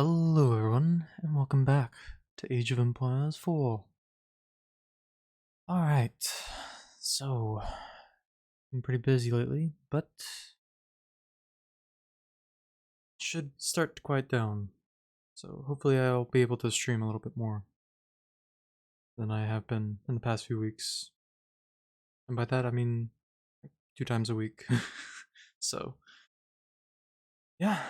Hello everyone, and welcome back to Age of Empires 4. Alright, so, been pretty busy lately, but should start to quiet down. So hopefully I'll be able to stream a little bit more than I have been in the past few weeks. And by that I mean like 2 times a week. So, yeah.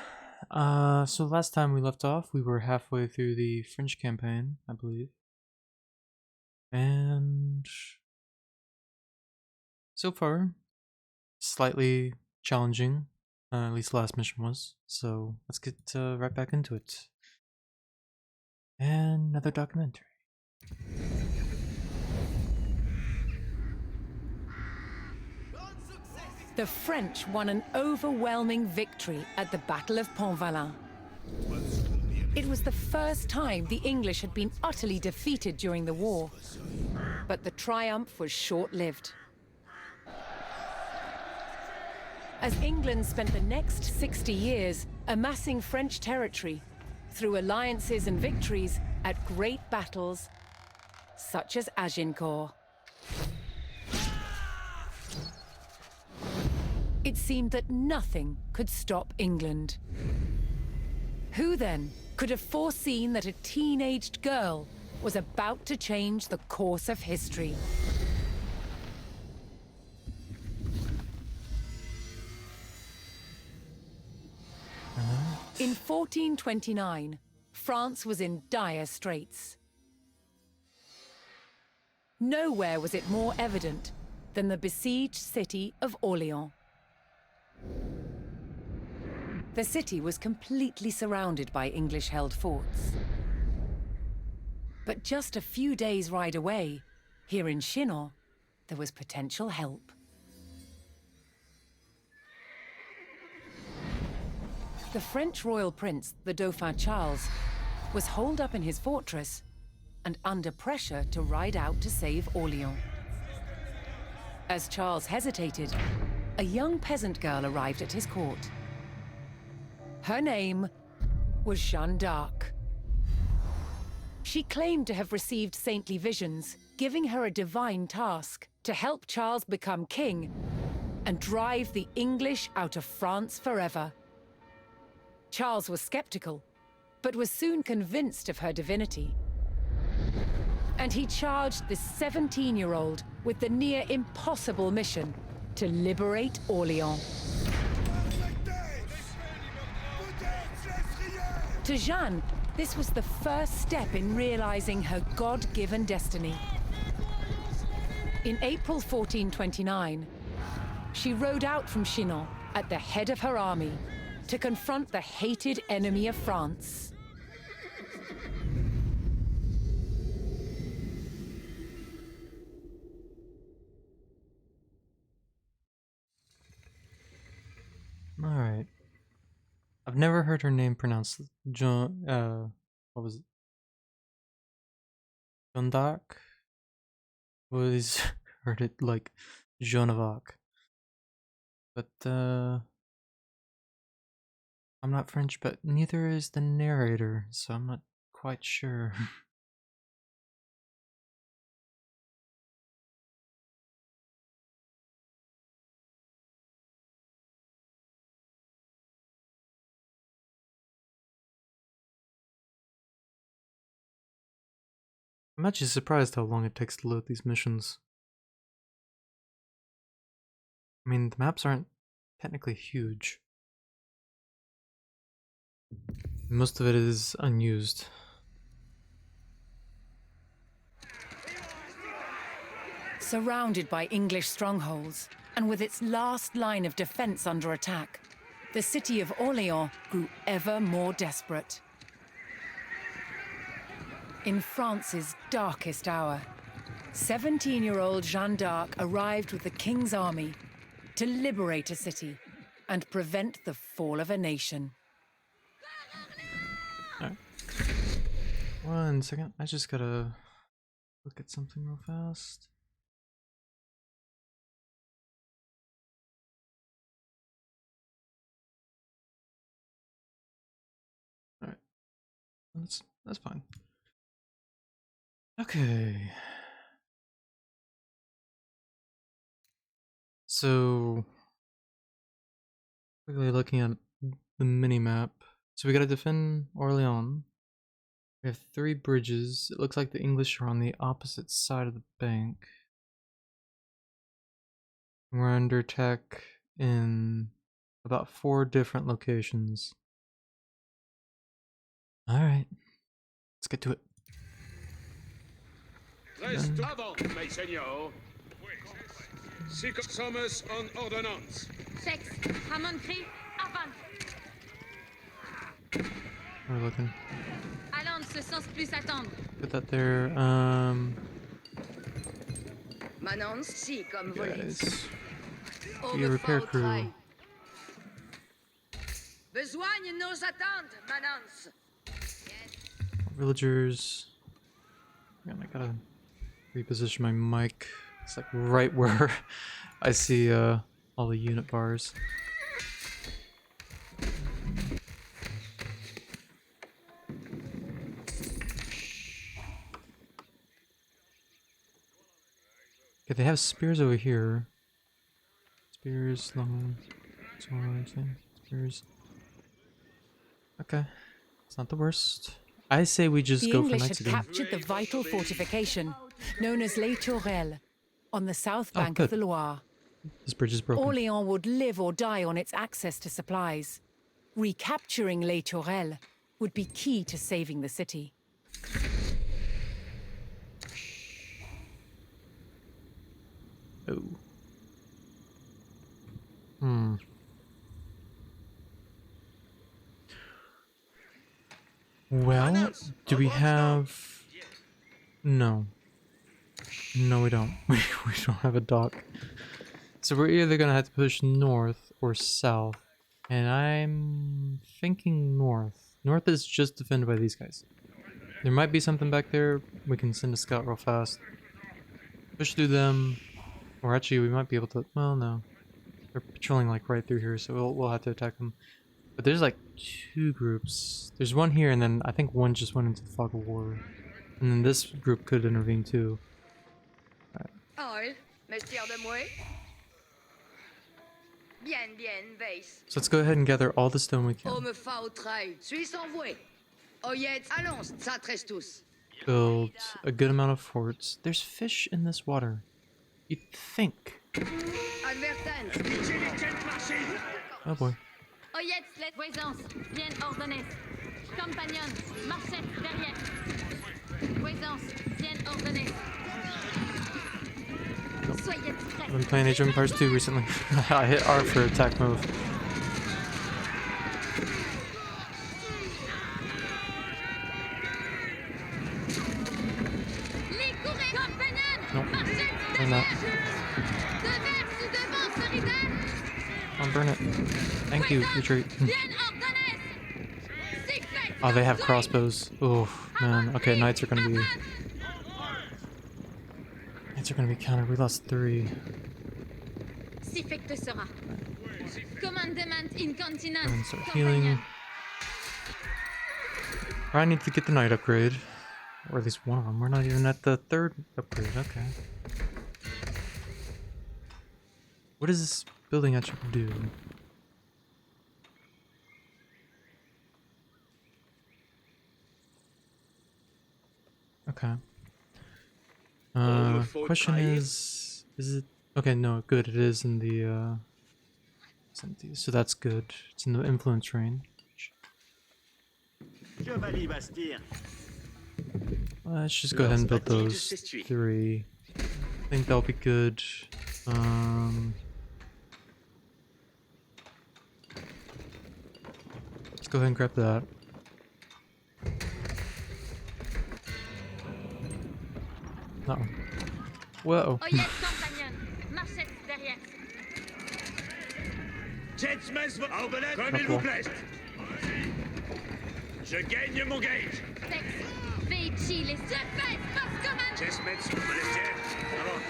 So last time we left off, we were halfway through the French campaign, I believe. And so far, slightly challenging. At least the last mission was. So let's get right back into it. And another documentary. The French won an overwhelming victory at the Battle of Pontvalin. It was the first time the English had been utterly defeated during the war. But the triumph was short-lived. As England spent the next 60 years amassing French territory through alliances and victories at great battles such as Agincourt. It seemed that nothing could stop England. Who then could have foreseen that a teenaged girl was about to change the course of history? In 1429, France was in dire straits. Nowhere was it more evident than the besieged city of Orléans. The city was completely surrounded by English-held forts. But just a few days' ride away, here in Chinon, there was potential help. The French royal prince, the Dauphin Charles, was holed up in his fortress and under pressure to ride out to save Orléans. As Charles hesitated, a young peasant girl arrived at his court. Her name was Jeanne d'Arc. She claimed to have received saintly visions, giving her a divine task to help Charles become king and drive the English out of France forever. Charles was skeptical, but was soon convinced of her divinity. And he charged this 17-year-old with the near impossible mission to liberate Orléans. To Jeanne, this was the first step in realizing her God-given destiny. In April 1429, she rode out from Chinon at the head of her army to confront the hated enemy of France. Alright. I've never heard her name pronounced what was it? Jeanne d'Arc? Was heard it like Joan of Arc. But I'm not French, but neither is the narrator, so I'm not quite sure. I'm actually surprised how long it takes to load these missions. I mean, the maps aren't technically huge. Most of it is unused. Surrounded by English strongholds, and with its last line of defense under attack, the city of Orléans grew ever more desperate. In France's darkest hour, 17-year-old Jeanne d'Arc arrived with the king's army to liberate a city and prevent the fall of a nation. Alright. 1 second, I just gotta look at something real fast. Alright. That's fine. Okay. So quickly looking at the mini map. So we gotta defend Orleans. We have 3 bridges. It looks like the English are on the opposite side of the bank. We're under attack in about 4 different locations. Alright. Let's get to it. Reste avant, mes seigneurs. Sic sommes en ordonnance. Sex, Ramonfrey, avant. We're looking. Allons, ce sens plus attendre. Put that there. Manance, si, comme volets. Guys. On Be a me repair fa au crew. trail. Besoigne nos attentes, Manance. Villagers. Man, I gotta reposition my mic. It's like right where I see all the unit bars. Okay, they have spears over here. Spears, long swords, spears. Okay, it's not the worst. I say we just The go for English knights had again. captured the vital fortification, known as Les Tourelles, on the south Oh, bank good. of the Loire. This bridge is broken. Orléans would live or die on its access to supplies. Recapturing Les Tourelles would be key to saving the city. Oh. Hmm. Well, do we have... No. No, we don't. We don't have a dock. So we're either gonna have to push north or south. And I'm thinking north. North is just defended by these guys. There might be something back there. We can send a scout real fast. Push through them. Or actually, we might be able to... Well, no. They're patrolling like right through here, so we'll have to attack them. But there's like 2 groups. There's one here, and then I think one just went into the fog of war. And then this group could intervene too. All, messieurs de moi. Bien, bien, Weiss. So let's go ahead and gather all the stone we On can. me fa au trail. Suis envoyé. Oyez, allons, ça tresse tous. Build a good amount of forts. There's fish in this water. You'd think. Advertance. Oh boy. Oyez, les voisance, bien ordonnée. Compagnon, marchette derrière. Voisance, bien ordonnée. Soyez prêts. I've been playing Age of Empires 2 recently. I hit R for attack move. Les courez, compagnon, Nope. marchette Burn that. derrière. Devers ou devant, solidaire. Oh, burn it. Thank you. Retreat. Bien ordonnée. Si fait. Oh, they have crossbows. Oh man. Okay, knights are gonna be. Knights are gonna be countered. We lost 3. Si fait que sera. Commandement incontinent. And start healing. I need to get the knight upgrade. Or at least one of them. We're not even at the 3rd upgrade. Okay. What does this building actually do? Okay. Question is it... Okay, no, good. It is in the, it's empty, so that's good. It's in the influence range. Chevalier Bastien. Let's just go ahead and build those 3. I think that'll be good. Let's go ahead and grab that. That one. Whoa. Oyez, compagnon, marchette derrière. Jetsmans, arbalète, comme il vous plaise. Je gagne mon gage. Sex, Veichi, les surfaces, passe commande. Jetsmans, Balestière, avant.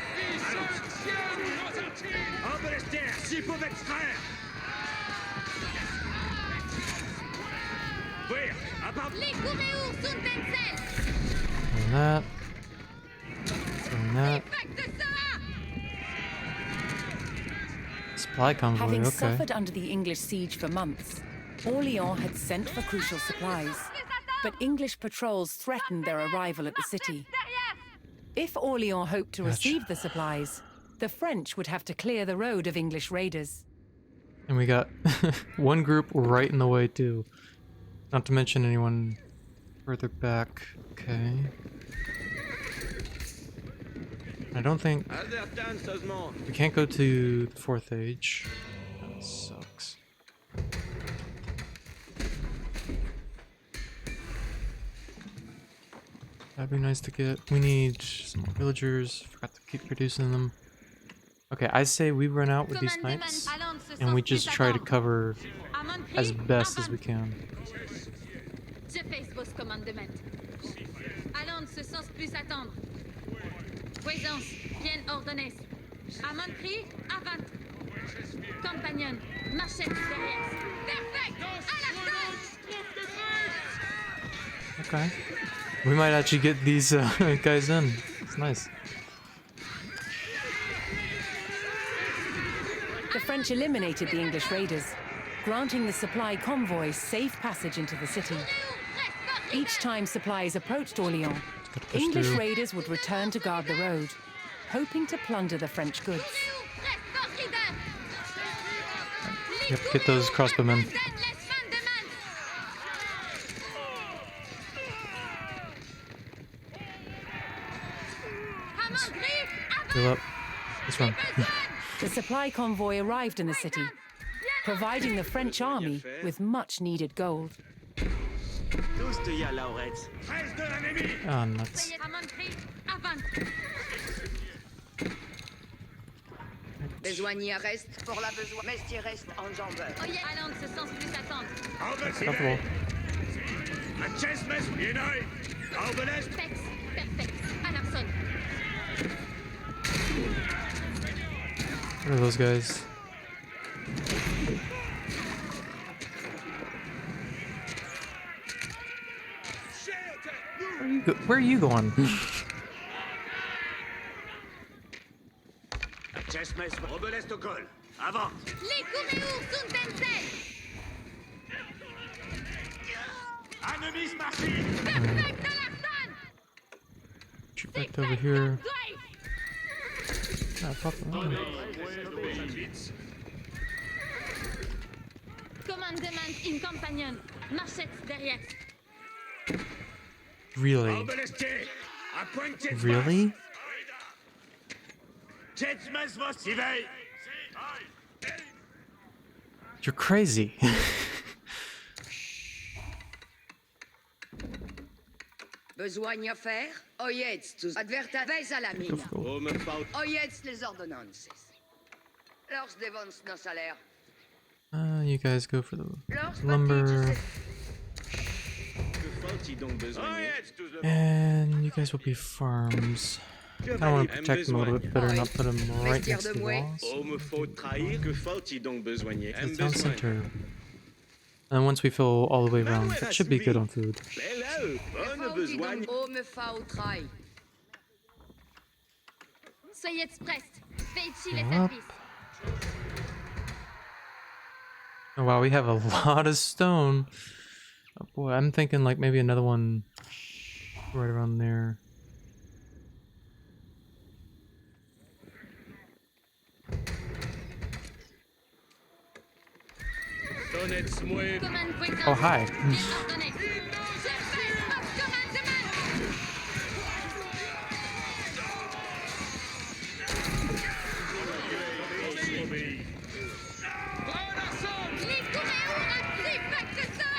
En Balestière, s'il faut extraire. Ouvrir, À part... Les Kuréours sont Denzel. Doing that. Doing that. Facte ça. Supply convoy, Having okay. suffered under the English siege for months, Orléans had sent for crucial supplies. But English patrols threatened their arrival at the city. If Orléans hoped to receive the supplies, the French would have to clear the road of English raiders. And we got one group right in the way too. Not to mention anyone further back. Okay. I don't think Alderton, seulement. we can't go to the 4th age. That sucks. That'd be nice to get. We need some more villagers. Forgot to keep producing them. Okay, I say we run out with these knights and we just try to cover as best as we can. Je fais vos commandements. Allons ce sens plus attendre. Présence, bien ordonnée. À mon cri, avant. Compagnon, machette derrière. Perfect! À la front! Okay. We might actually get these guys in. It's nice. The French eliminated the English raiders, granting the supply convoy safe passage into the city. Each time supplies approached Orléans, push English through. raiders would return to guard the road, hoping to plunder the French goods. Yep, get those crossbowmen. Heal up. This one. The supply convoy arrived in the city, providing the French army with much needed gold. Tous te y à Laurette. 13 de l'ennemi. Ah, nuts. À mon cri, avant. Besoignier reste pour la besoin. Mestier reste en jambeur. Allons ce sens plus attendre. Comfortable. Un chest mess, une oeil. Arbalète. Pex, perfect. À l'arson. What are those guys? Where are you going? Un chest mess, Robelest au col. Avant. Les Kuréours sont Denzel. Enemies marching. Perfect à l'arson. Shoot back over here. Ah, pop them. Commandement in compagnon. Machette derrière. Really? Arbalestier. À point de chest Really? Chest mess va s'éveiller. You're crazy. Besoigne à faire? Oyez tous. Adverta, veille à la mine. Oh, me faut. Oyez les ordonnances. Lors dévance nos salaires. You guys go for the Lors lumber. Que faut-il donc besoin? And you guys will be farms. I want to protect them a little bit better, not put them right next to the walls. Oh, me faut trahir. Que faut-il donc besoigner? The town center. And once we fill all the way around, that should be good on food. Belle, bonne besoigne. Oh, me fa au trail. Soyez prest. Faites-y les Up. services. Oh wow, we have a lot of stone. Oh boy, I'm thinking like maybe another one right around there. Sonnette mouée. Commande présence. Oh hi. Bien ordonnée. Je fais vos commandements. Les Kuréours actifs, facte ça.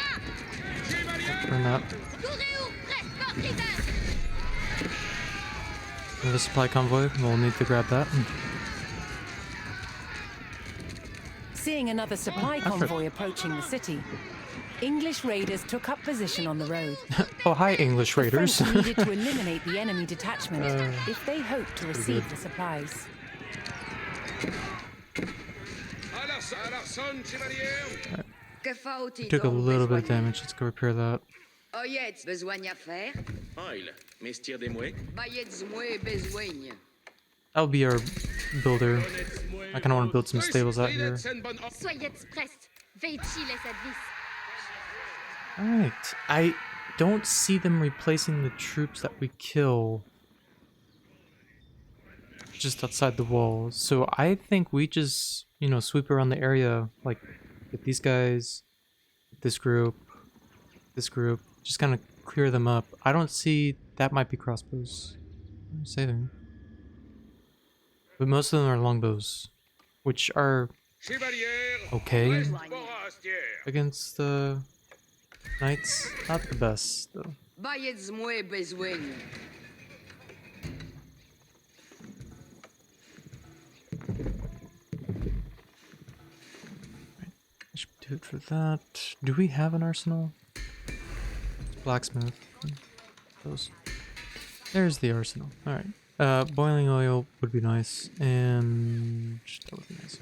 Burn that. Kuréours, reste fort, leader. Another supply convoy. We'll need to grab that. Seeing another supply Effort. convoy approaching the city, English raiders took up position on the road. Oh hi, English The raiders. French needed to eliminate the enemy detachment if they hoped to receive the supplies. Que faut-il Took a donc little bit of besoigner? damage. Let's go repair that. Oyetz, besoin à faire. Oil, Mestir des Mouets. Bayetz moué besoigne. That'll be our builder. I kind of want to build some stables out here. Soyez prest. Veichi les advis. Alright. I don't see them replacing the troops that we kill just outside the walls. So I think we just, you know, sweep around the area, like with these guys, this group, just kind of clear them up. I don't see, that might be crossbows. I'm saving. But most of them are longbows, which are Chevalier. okay Forastière. against the knights. Not the best, though. Bayetz moué besoigne. I should do it for that. Do we have an arsenal? Blacksmith. Those. There's the arsenal. Alright. Boiling oil would be nice. And that would be nice.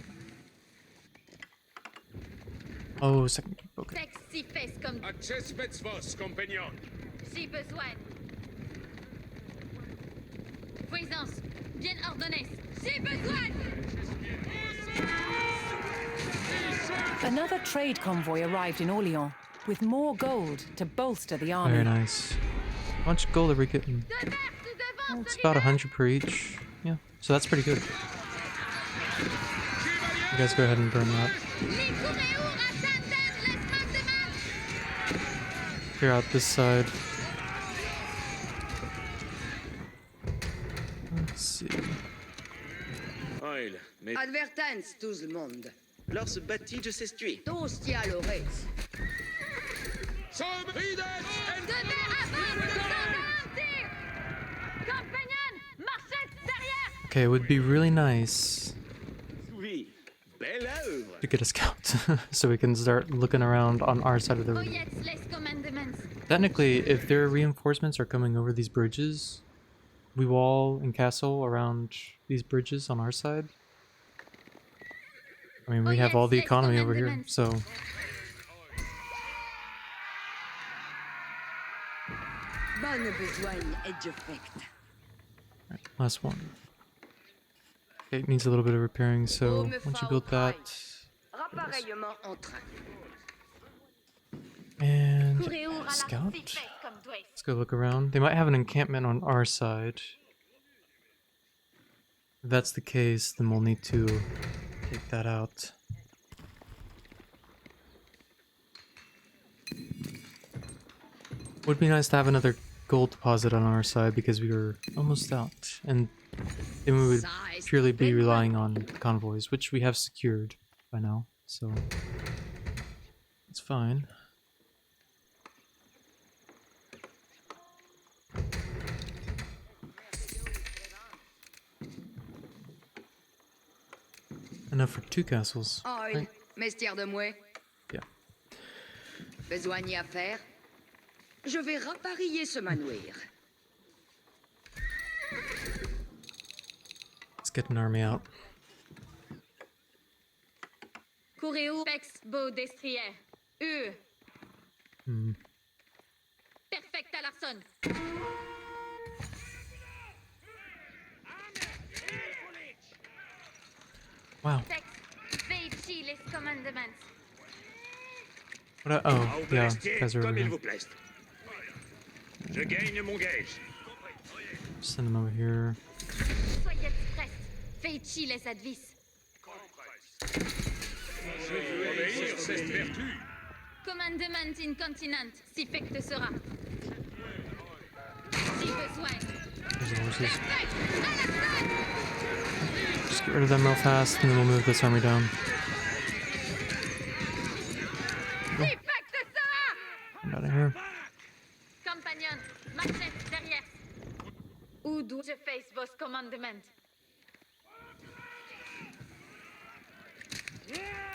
Oh, second keep. Okay. Sex si fes comme Acces vos, compagnon. si besoin. Puissance. Bien ordonnée. Si besoin. Another trade convoy arrived in Orleans with more gold to bolster the army. Very nice. How much gold are we getting? De verse devant. Well, it's about 100 per each. Yeah, so that's pretty good. You guys go ahead and burn that. Clear out this side. Let's see. Oil, mais Advertence, tout le monde. Lors se battit de s'estuer. Tous tia l'oreille. Somme Rides and De verre avant. Tir. Compagnon. Marchez derrière. Okay, it would be really nice Oui, belle œuvre. to get a scout so we can start looking around on our side of the river. Oyetz les commandements. Technically, if their reinforcements are coming over these bridges, we wall and castle around these bridges on our side. I mean, we have all the economy over here, so Bonne besoigne est defect. alright, last one. Okay, it needs a little bit of repairing, so once you build that, Rappareillement en train. and Courez à la scout. si fes comme doit. Let's go look around. They might have an encampment on our side. If that's the case, then we'll need to take that out. Would be nice to have another gold deposit on our side because we were almost out. And then we would purely be relying on convoys, which we have secured by now, so it's fine. Enough for 2 castles. Oil, Right? Mestière de mouet. Yeah. Besoigne à faire. Je vais rappareiller ce manoir. Let's get an army out. Courez pex beau destrier. Hmm. Perfect à l'arson. Wow. Sex. Veichi les commandements. What? Oh, au yeah. Balestier, Guys are over comme il here. vous plaise. Je gagne mon gage. Send them over here. Soyez prest. Veichi les advis. Je veux obéir cette vertu. Commandement incontinent. Si fecte sera. Si besoin. There's the horses. Perfect. À l'arson. Just get rid of them real fast, and then we'll move this army down. Si fecte sera. Get out of here. Compagnon, marchez derrière. Où dois je fais vos commandements?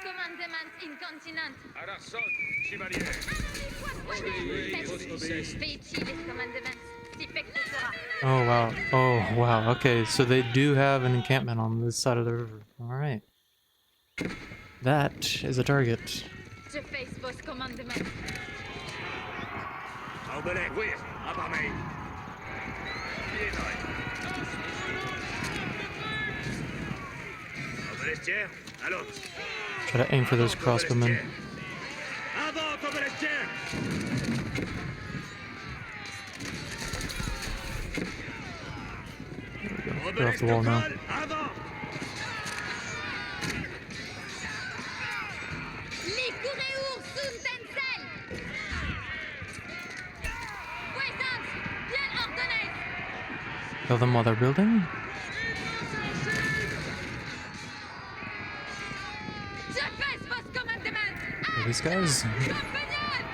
Commandement incontinent. À l'arson, chevalier. Veichi les commandements. Si fecte sera. Oh wow. Oh wow. Okay, so they do have an encampment on this side of the river. All right. That is a target. Je fais vos commandements. Arbalète, ouvrir. À part main. Arbalestière, à l'autre. Try to aim for those crossbowmen. Avant, arbalestière. They're off the wall now. Avant. Likureur Suntensel. Puissance, bien ordonnée. Kill them while they're building? Je fais vos commandements. Are these guys? Compagnon.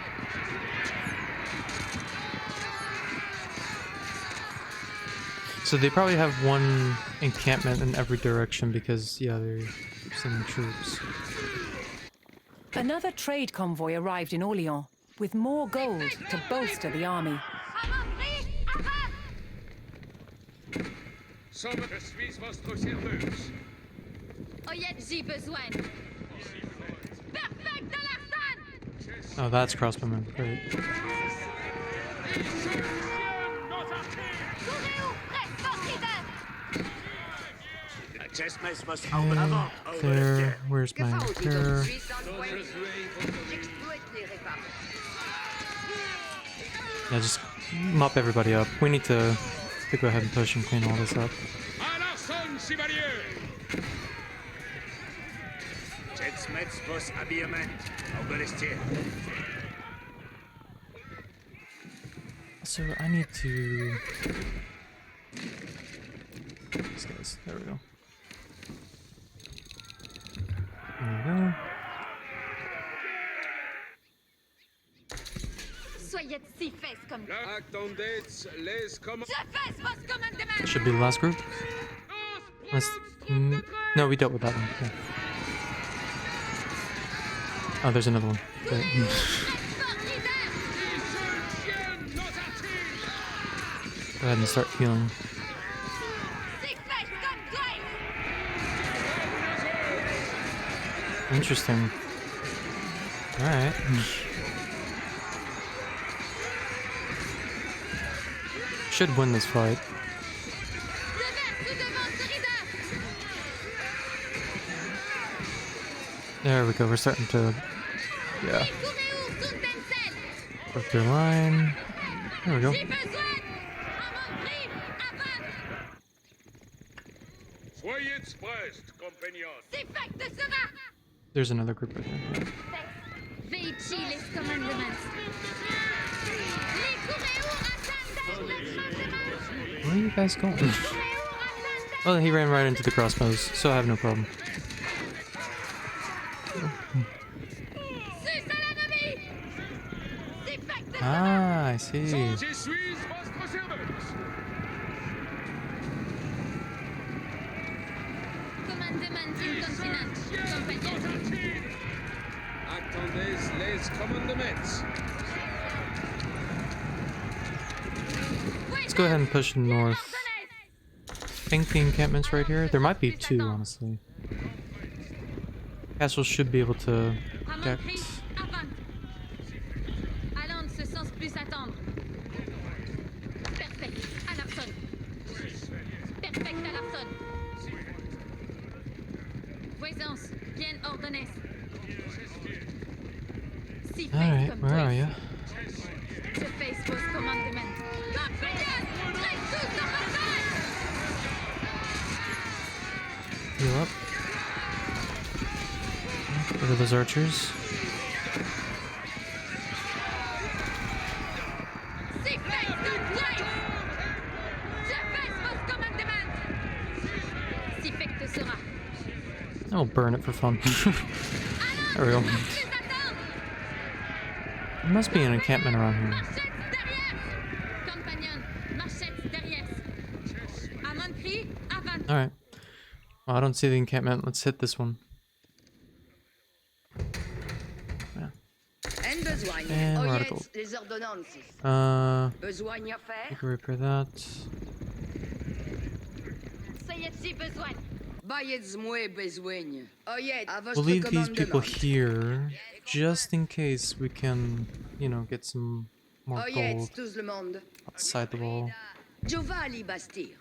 So they probably have one encampment in every direction because, yeah, they're sending troops. Another trade convoy arrived in Orléans with more gold to bolster the army. Avant-prix, avant. Je suis votre serveuse. Oyez, j'ai besoin. Perfect de l'arsenal. Oh, that's crossbowmen. Great. Courez-vous, presse fortida. La chessmesse must Okay, avant. there. Where's Que my font-ils repair? aujourd'hui sans le point? J'exploite les réparer. Yeah, just mop everybody up. We need to go ahead and push and clean all this up. À l'arsenal, chevalier. Chessmesse vos habillement. Arbalestière. So I need to... These guys. There we go. There we go. Soyez si fesses comme Attendez, les commandes. Je fais vos commandements. Should be the last group. No, we dealt with that one. Yeah. Oh, there's another one. Great. Go ahead and start healing. Interesting. Alright. Should win this fight. There we go, we're starting to... Yeah. Work their line. There we go. Soyez prêts, compagnons. There's another group right there. Veici les commandements. Where are you guys going? Oh, he ran right into the crossbows, so I have no problem. Ah, I see. Je suis votre serveuse. Commandement incontinent. Compagnon. Attendez les commandements. Let's go ahead and push north. I think the encampment's right here. There might be two, honestly. Castle should be able to protect. Allons, ce sens plus attendre. Perfect, à l'arsenal. Perfect à l'arsenal. Voisance, bien ordonnée. Si fait Alright, comme where are you? Je fais vos commandements. Compagnon, traite tous en bataille. Heal up. Look at those archers. Si fait toute traite. Je fais vos commandements. Si fait que sera. I'll burn it for fun. There we go. Plus attendre. There must be an encampment around here. Marchette derrière. Compagnon, marchette derrière. À mon cri, avant. Alright. Well, I don't see the encampment. Let's hit this one. En besogne. And we're out of Oyez gold. les ordonnances. Besogne à We faire. can repair that. Soyez si besoin. Bayez-moi besogne. Oyez à votre We'll leave these people commandement. here just in case we can, you know, get some more Oyez, gold tout le monde. outside the wall. Jova Ali Bastir.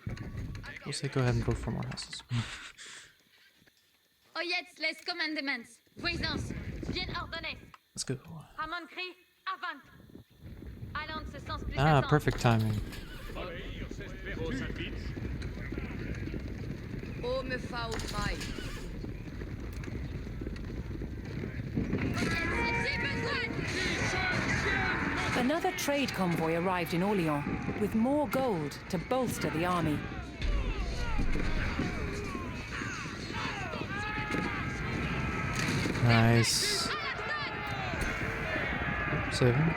We'll say go ahead and go for more houses. Oyez, les commandements. Voisance, bien ordonné. Let's go. Ramon crie, avant. Allons ce sens plus Ah, attendre. perfect timing. Oh, me fa au trail. J'ai besoin. Another trade convoy arrived in Orléans with more gold to bolster the army. Nice. Save him.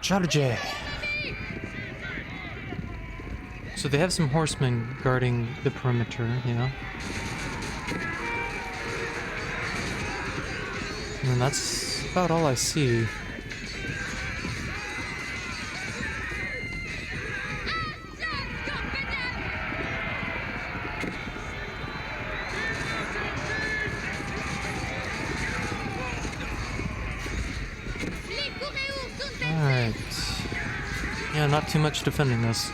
Charge! So they have some horsemen guarding the perimeter, you know? And that's about all I see. Les coureurs sont en Alright. Yeah, not too much defending this.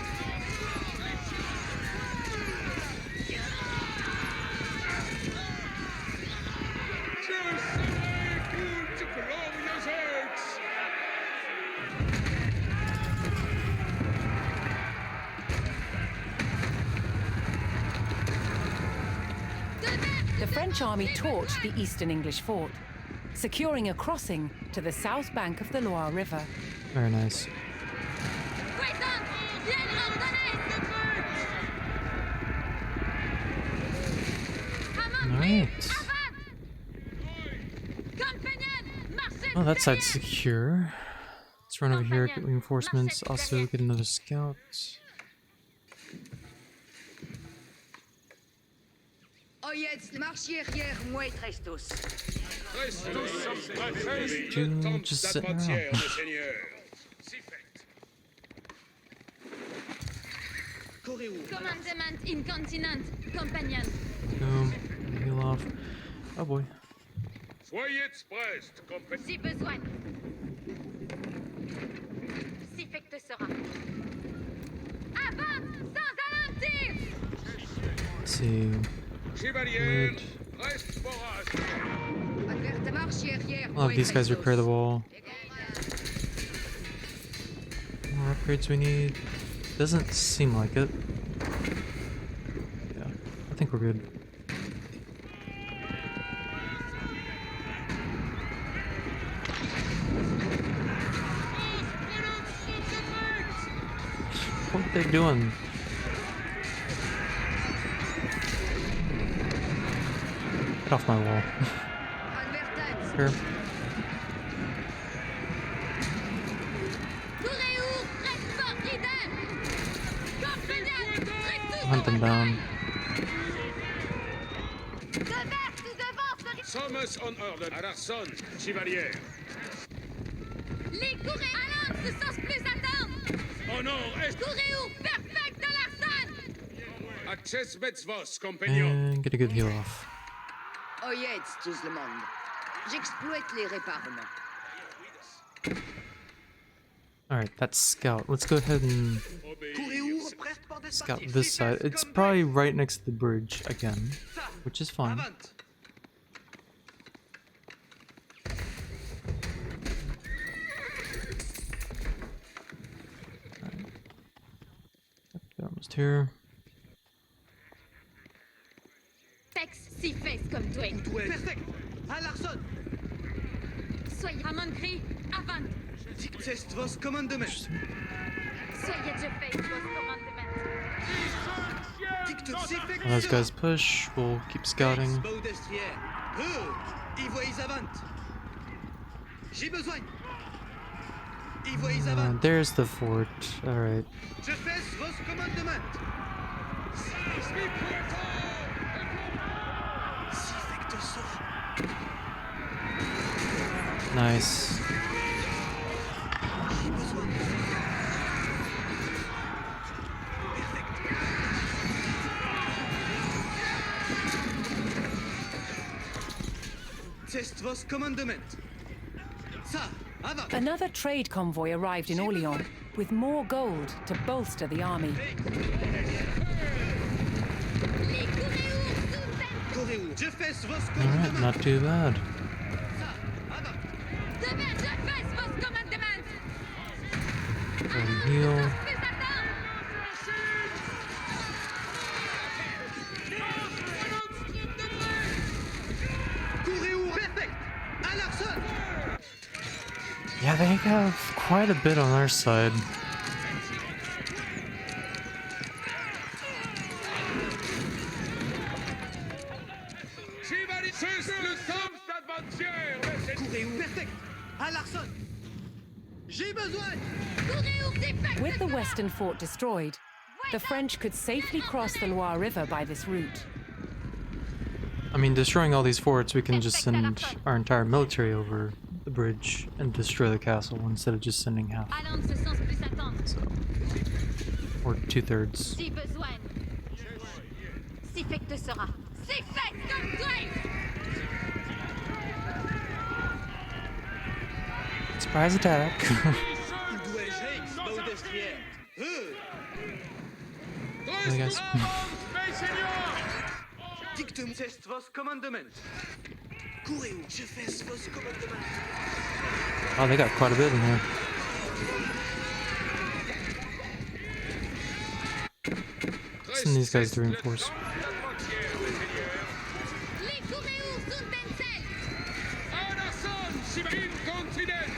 The French army torched the eastern English fort, securing a crossing to the south bank of the Loire River. Very nice. Voisance, bien ordonné. Ramon crie, Alright. avant. Compagnon, marchez. Oh, that side's secure. Let's run over here, get reinforcements, also get another scout. Oyez, marchiez arrière, moi et Trestos. You just sitting around. Monseigneur. Commandement incontinent, compagnon. Boom. Heal off. Oh boy. Soyez prest, compagnon. Si besoin. Si fait que te sera. Avant, sans ralentir. Let's see. Chevalier, Good. reste forage. Adverte, marchiez arrière, I'll moi have et these guys Trestos. repair the wall. More upgrades we need. Doesn't seem like it. Yeah, I think we're good. What are they doing? Get off my wall. Advertence. Here. Courez-vous, reste fort, leader. Compagnon, Trestos. Hunt them down. Devers, tout devant, Sommes en ordre. À l'arson, chevalier. les courez. Allons ce sens plus attendre. Au nord, est. Courez-vous, perfect de l'arsenal. Access Betzvos, compagnon. And get a good heal off. Oyez, tout le monde. J'exploite les réparements. Alright, that's scout. Let's go ahead and scout this side. It's probably right next to the bridge again, which is fine. They're almost here. Tex si fesse comme toi. Perfect! À l'arson! Soyez Ramon crie, avant. Dictest vos commandements! Soyez je fais vos commandements. Dicte sifect! While those guys push, we'll keep scouting. Baudestrière! Y voyez avant! J'ai besoin! Y voyez avant! There's the fort. Alright. Je fais vos commandements! Sifect sera! Nice. J'ai besoin! Test vos commandements! Ça! Avant. Another trade convoy arrived in Orléans with more gold to bolster the army. Les Coréours Sunten. Coréours, je fais vos Alright, commandements. not too bad. Ça, avant. Demain, je fais vos commandements. Go and heal. Plus attendre. Coréours, perfect. À l'arsenal. Yeah, they have quite a bit on our side. Chevalier, c'est le temps d'aventure. Coréours, perfect. À l'arsenal. J'ai besoin. Coréours défectent. With the western fort destroyed, the French could safely cross the Loire River by this route. I mean, destroying all these forts, we can just send our entire military over the bridge and destroy the castle instead of just sending half Allons de ce sens, plus attendre. or 2/3. Si besoin. Si fait que te sera. Si fait comme toi. Surprise attack. Où dois-je Rex, Baudestière? I guess. Dicte-moi vos commandements. Coréours, je fais vos commandements. Oh, they got quite a bit in here. Send these guys to reinforce. Les Coréours Sunten. Un arson, Chevalier continent.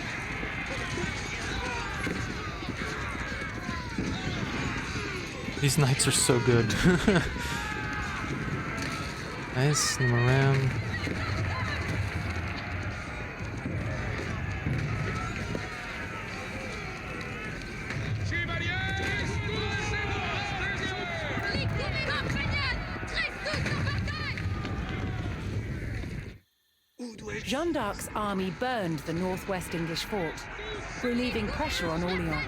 These knights are so good. Nice, them around. Chevalier, Les Coréours génial. Très tous en bataille. Où dois-je Jeanne d'Arc's army burned the northwest English fort, relieving pressure on Orléans.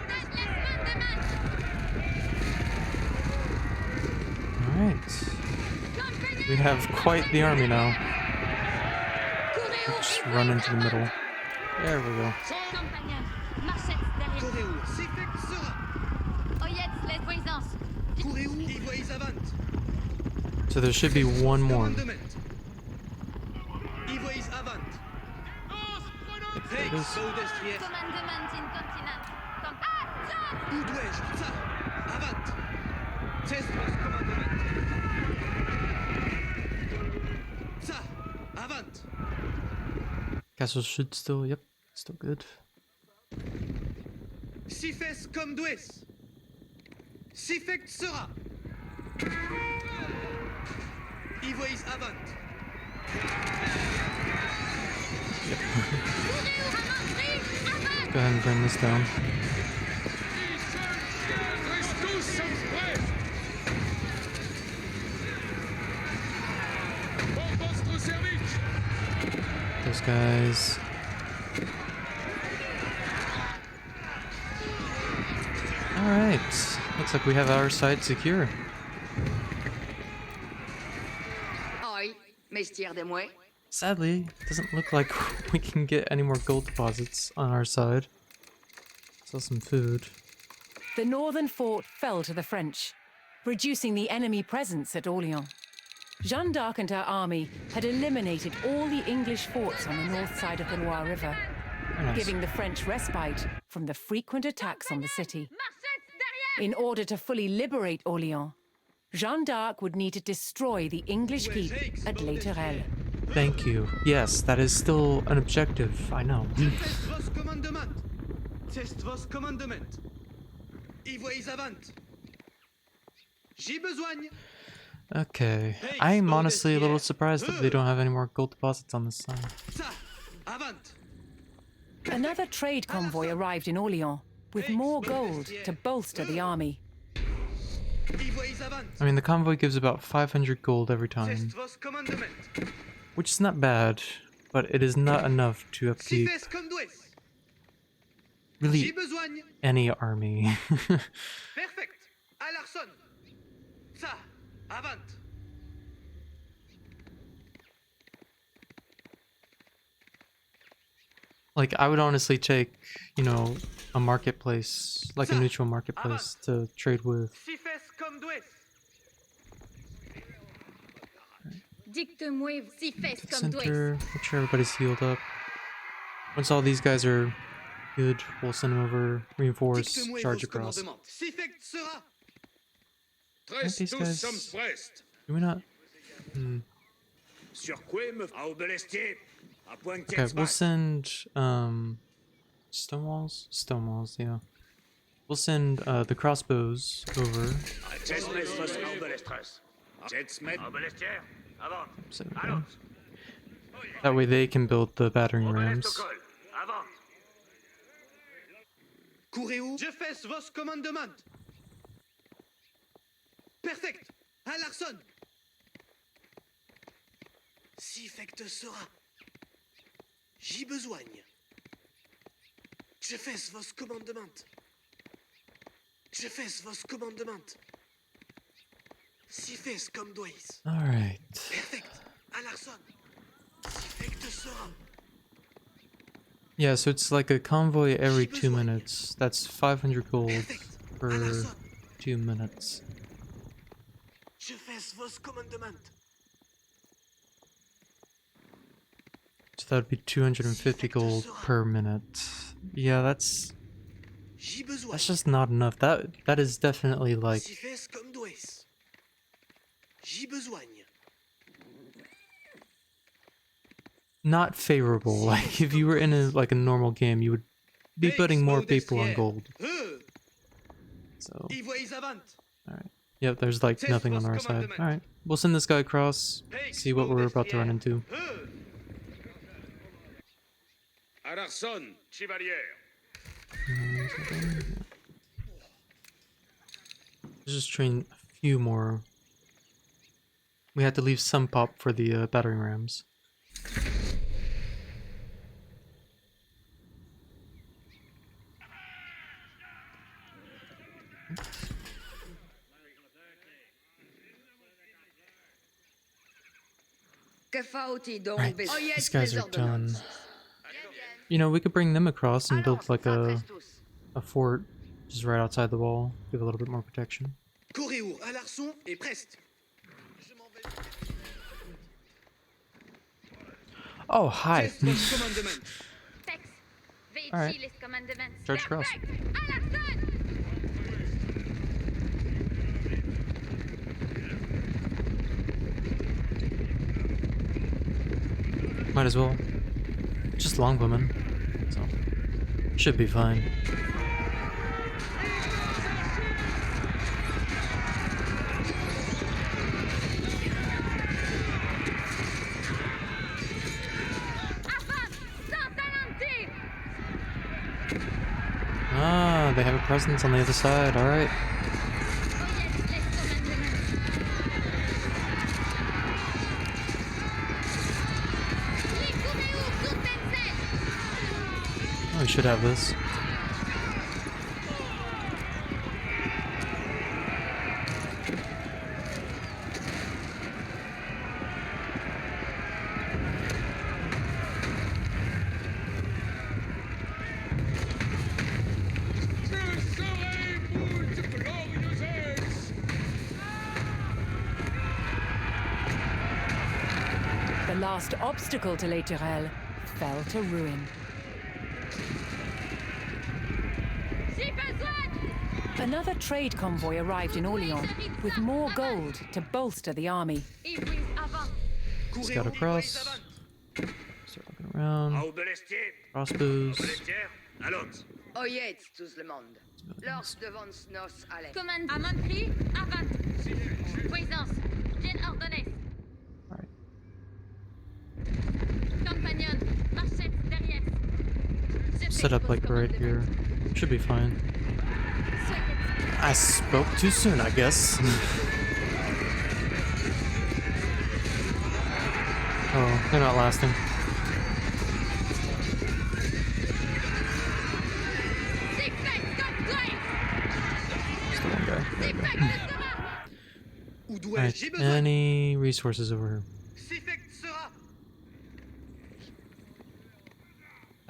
Alright. We have quite the army now. Just run into the middle. There we go. Compagnons, Marchette derrière. Coréours, si fait que sera. Oyez les voisins. Coréours, y voyez avant. So there should be one more. Commandement. Y voyez avant. It Rex, is. Baudestière. Commandement incontinent. Comme action. Où dois-je Ça, avant. C'est vos commandements. Ça, avant. Castle should still, yep, still good. Si fes comme doues. Si fait que sera. Y voyez avant. Go ahead and burn this down. tous sommes prêts. Pour votre service. Those guys. Alright. Looks like we have our side secure. Aye, mestière de moi. Sadly, it doesn't look like we can get any more gold deposits on our side. Sell some food. The northern fort fell to the French, reducing the enemy presence at Orléans. Jeanne d'Arc and her army had eliminated all the English forts on the north side of the Loire River, Very nice. giving the French respite from the frequent attacks on the city. Marchette derrière. In order to fully liberate Orléans, Jeanne d'Arc would need to destroy the English keep at Les Tourelles. Thank you. Yes, that is still an objective, I know. Faites vos commandements. C'est vos commandements. Y voyez avant. J'ai besoin. Okay. I'm honestly a little surprised that they don't have any more gold deposits on this side. Ça, avant. Another trade convoy arrived in Orléans with more gold to bolster the army. Y voyez avant. I mean, the convoy gives about 500 gold every C'est time, vos commandements. which is not bad, but it is not enough to Si upkeep fes comme doues. J'ai really besoin. any army. Perfect. À l'arson. Ça, avant. Like, I would honestly take, you know, a marketplace, like a neutral marketplace to trade with. Si fes comme d'ouest. Dicte-moi si fesse comme toi. Center, make sure everybody's healed up. Once all these guys are good, we'll send them over, reinforce, Dicte-moi charge vos across. commandements. Si fait sera. Aren't these Trestus guys... sums prest. Do we not? Hmm. Sur quoi me... À Aubelestier. À Pointe Okay, we'll send, Stonewalls? Stonewalls, yeah. We'll send, the crossbows over. Jetmes vos Aubelestres. Jetsmet Aubelestier. Avant. So, Allons. that way they can build the battering rams. Obelestocol. Avant. Courez-vous? Je fais vos commandements. Perfect. À Larson. Si fait sera. J'y besoigne. Je fais vos commandements. Je fais vos commandements. Si fais comme dois. Alright. Perfect. À Larson. Si fait sera. Yeah, so it's like a convoy every 2 minutes. That's 500 gold Perfect. À per Larson. 2 minutes. Je fais vos commandements. So that would be 250 gold per minute. Yeah, that's J'y besoigne. just not enough. That is definitely like Si fais comme dois. J'y besoigne. not favorable. Like if you were in a normal game, you would be putting more people on gold. So, Y voyez avant. alright. Yep, there's like nothing on our side. Alright, we'll send this guy across, see what we're about to run into. À Larson, Chevalier. Let's just train a few more. We had to leave some pop for the battering rams. Que faut-il donc? Right, Oh, yes, these guys les are done. ordonnances. You know, we could bring them across and build Alors, like Santres tous. a fort just right outside the wall. Give a little bit more protection. Coréo, à Larson et Prest. Je m'en vais. Oh, hi. Fais vos commandements. Fex. Veichi Alright. les commandements. Charge cross. Perfect. À Larson. Might as well. Just longbowmen. So, should be fine. Avance. Sans talenter. Ah, they have a presence on the other side. Alright. Oyez les commandements. Les courez-vous sur Tencel. Oh, we should have this. je serai moult glorieuses. The last obstacle to Les Tourelles fell to ruin. J'ai besoin. Another trade convoy arrived in Orléans with more gold to bolster the army. Ivry avant. Just got across. Start looking around. À Aubelestier. Crossbows. Aubelestier. Allons. Oyez tout le monde. Lors devant nos allez. Commande. Amontri. Avant. Puissance. Bien ordonnée. Alright. Compagnon. Marchette derrière. Je Set fais up vos like right here. Should be fine. I spoke too soon, I guess. Oh, they're not lasting. C'est fait comme toi. Just the one guy. C'est fait que sera. Où dois-je? Alright, J'ai besoin. any resources over here? Si fait sera.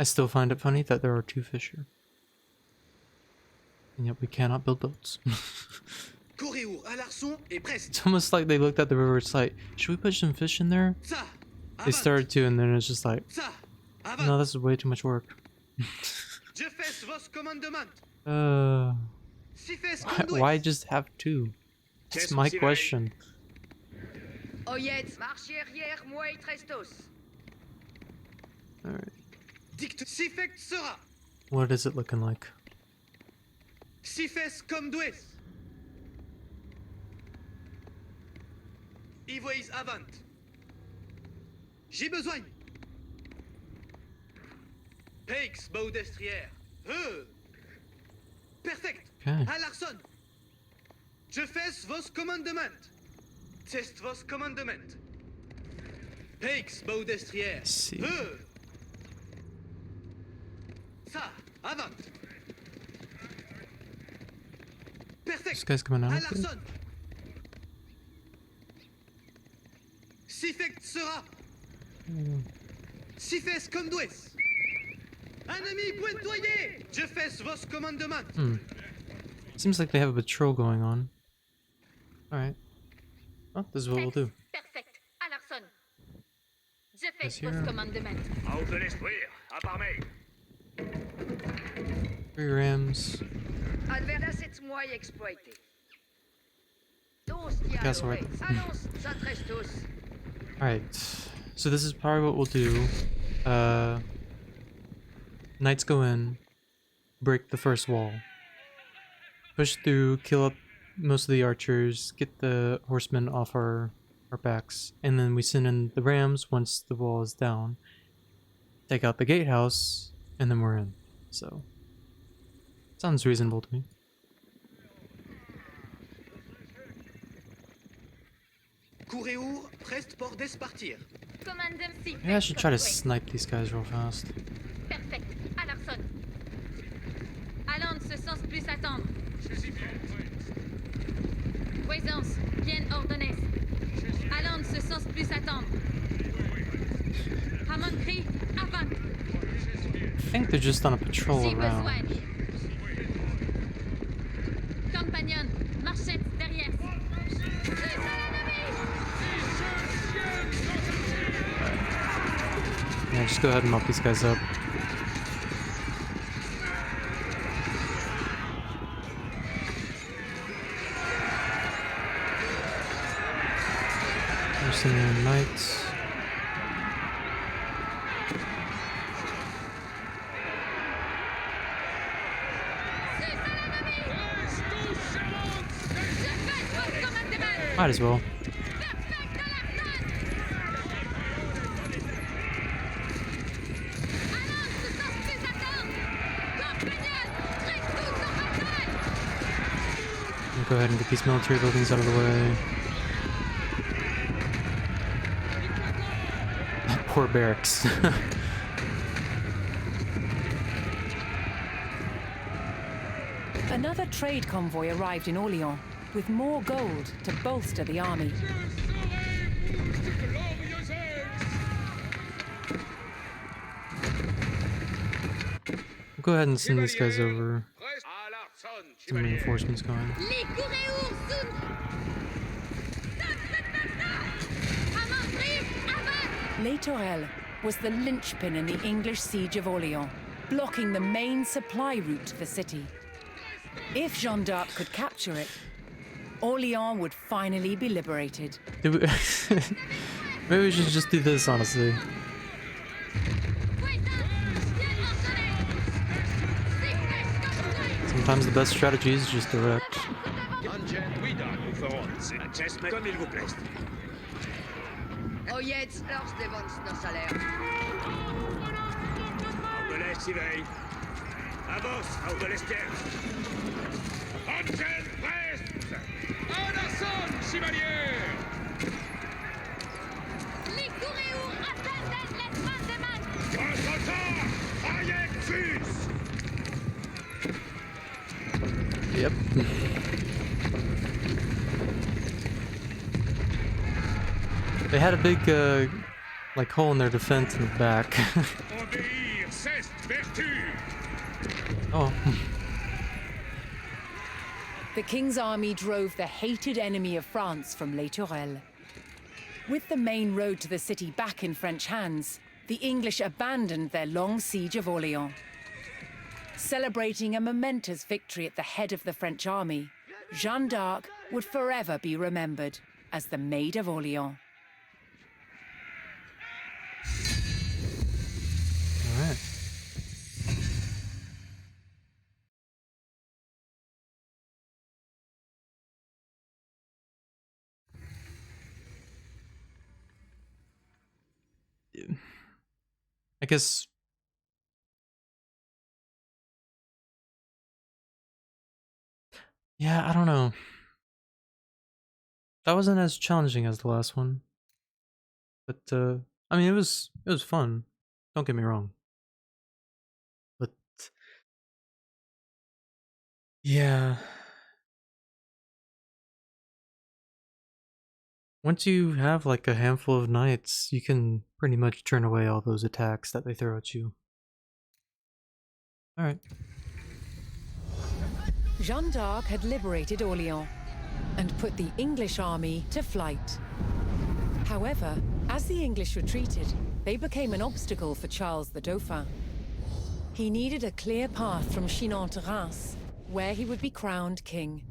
I still find it funny that there are 2 Fisher. And yet we cannot build boats. Coréour, Alarson et Brest. It's almost like they looked at the river, it's like, should we put some fish in there? Ça, They started to, and then it's just like, Ça, no, avance. this is way too much work. Je fais vos commandements. Si fes Why just have 2? That's my question. Oyez, marchez arrière, moi et Trestos. Alright. Dicte. Si fect sera. What is it looking like? Si fes comme doues. Ivois avant. J'ai besoin. Peix baudestrière. Perfect. Okay. Alarson. Je fais vos commandements. Test vos commandements. Peix baudestrière. See. Ça, avant. This Perfect. guy's coming out. Okay. Alarson. Si fect sera. Si fes comme doues. Un ami pointoyé. Je fais vos commandements. Seems like they have a patrol going on. Alright. Well, this is what we'll do. Perfect. Alarson. Je Yes, fais vos here. commandements. Out de destruire, à part me. 3 rams. Alverda c'est moi exploité. Dos Castle right. Allons, ça Trestos. Alright. So this is probably what we'll do. Knights go in, break the first wall, push through, kill up most of the archers, get the horsemen off our backs, and then we send in the rams once the wall is down, take out the gatehouse, and then we're in. So, sounds reasonable to me. Coréour, prest pour despartir. Commandem si Maybe I should try to faites snipe these guys real fast. Perfect. Alarson. Allons ce sens plus attendre. Voisance, bien ordonnée. Allons ce sens plus attendre. Hamon crie, avant. I think they're just on a patrol Si besoin. around. Compagnon, marchette derrière. Yeah, just go ahead and mop these guys up. We're sending in knights. Might as well. We'll go ahead and get these military buildings out of the way. Poor barracks. Another trade convoy arrived in Orléans with more gold to bolster the army. We'll go ahead and send these guys over. Prest. Alarson, Some chevalier. reinforcements going. Les Coréours sont... Hamon crie, avant. Les Tourelles was the linchpin in the English siege of Orléans, blocking the main supply route to the city. If Jeanne d'Arc could capture it, Orléans would finally be liberated. Maybe we should just do this, honestly. Sometimes the best strategy is just direct. Nous ferons un geste comme il vous plaise. Oyez, lors devant nos salaires. Out de l'est, Sivey. Avance, out de l'estière. Angel Brest. Alarson, chevalier. Les Coréours attendent l'espace de man. Contre-temps, Hayek fuse. Yep. They had a big, like, hole in their defense in the back. Obéir, Alceste, vertu! Oh. The king's army drove the hated enemy of France from Les Tourelles. With the main road to the city back in French hands, the English abandoned their long siege of Orléans. Celebrating a momentous victory at the head of the French army, Jeanne d'Arc would forever be remembered as the Maid of Orléans. All right. I guess yeah, I don't know. That wasn't as challenging as the last one. But I mean it was fun. Don't get me wrong. But yeah. Once you have like a handful of knights, you can pretty much turn away all those attacks that they throw at you. Alright. Jeanne d'Arc had liberated Orléans and put the English army to flight. However, as the English retreated, they became an obstacle for Charles the Dauphin. He needed a clear path from Chinon to Reims, where he would be crowned king.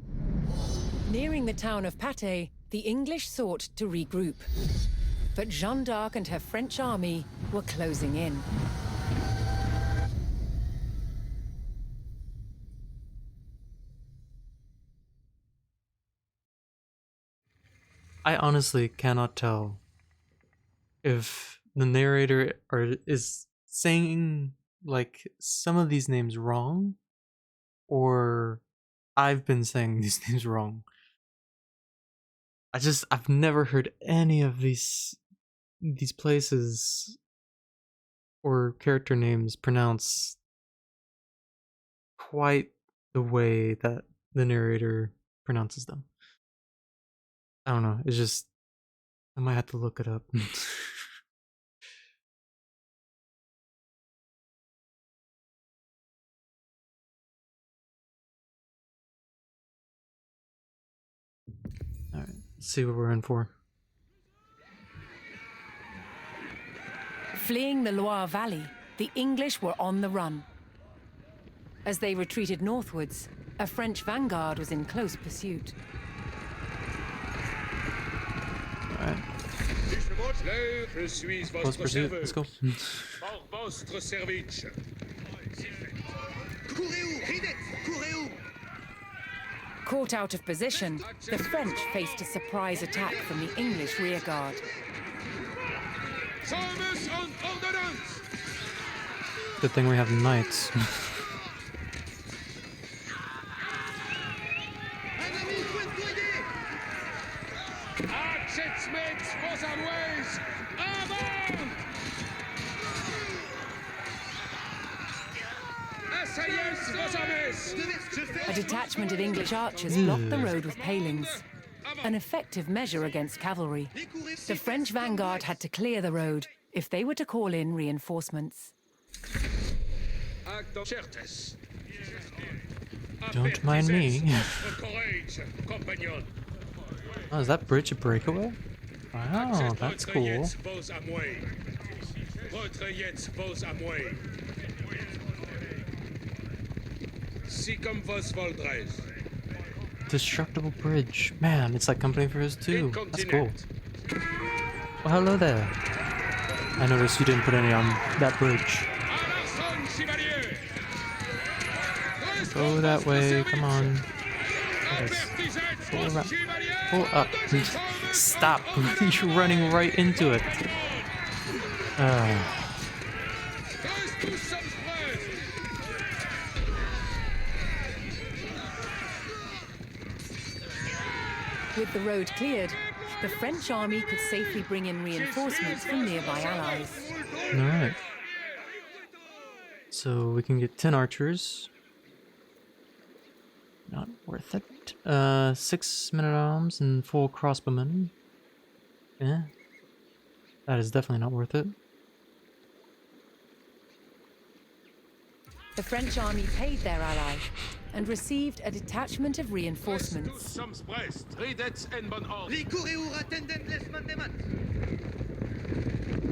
Nearing the town of Patay, the English sought to regroup. But Jeanne d'Arc and her French army were closing in. I honestly cannot tell if the narrator is saying like some of these names wrong, or I've been saying these names wrong. I've never heard any of these places or character names pronounced quite the way that the narrator pronounces them. I don't know, it's just I might have to look it up. Alright, let's see what we're in for. Fleeing the Loire Valley, the English were on the run. As they retreated northwards, a French vanguard was in close pursuit. Alright, Je suis close votre pursuit, let's go. Par vostre service. Courez où, Ridet, courez où? Caught out of position, the French faced a surprise attack from the English rearguard. Sauveuse en ordonnance! Good thing we have knights. Un ami pointoyé! Accept vos always! Avant! Assaillez vos armées! A detachment of English archers blocked the road with palings, an effective measure against cavalry. The French vanguard had to clear the road if they were to call in reinforcements. Acte certes. Don't mind me. Votre courage, compagnon. Oh, is that bridge a breakaway? Wow, that's cool. Retrayez vos amouets. Retrayez vos amouets. Si comme vos voldrez. Destructible bridge. Man, it's like Company for His too. That's cool. Well, hello there. I noticed you didn't put any on that bridge. Go that way, come on. Pull around. Pull up. Stop. You're running right into it. With the road cleared, the French army could safely bring in reinforcements from nearby allies. Alright. So we can get 10 archers. Not worth it. 6 men-at-arms and 4 crossbowmen. Yeah. That is definitely not worth it. The French army paid their ally and received a detachment of Tous reinforcements. sommes Brest. Ridet en bon ordre. Wie Kureur attendent les mandements.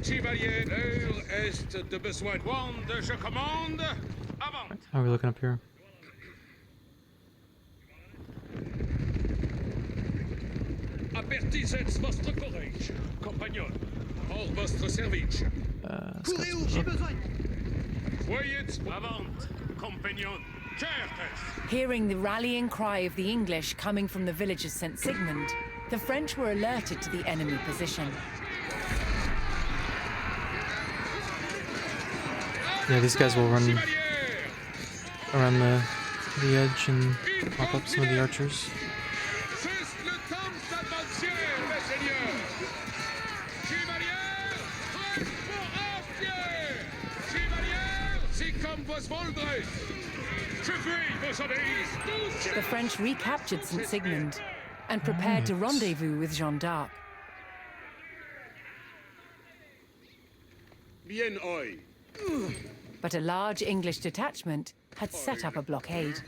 Chevalier, l'heure est de besoin. Wand, je commande. Avant. How are we looking up here? Apertisez votre courage, compagnon. Hors votre service. Kureur, j'ai besoin. Voyez avant, compagnon. Certes. Hearing the rallying cry of the English coming from the village of St. Sigmund, the French were alerted to the enemy position. Yeah, these guys will run Chevalier. around the edge and pop up some of the archers. C'est le temps d'avancer, mes seigneurs. Chevalier, pour pied. Chevalier, si comme vos voldrez. Je puis vos obéis. The French recaptured St. Sigmund and prepared to Right. rendezvous with Jeanne d'Arc. Bien oi. But a large English detachment had set up a blockade.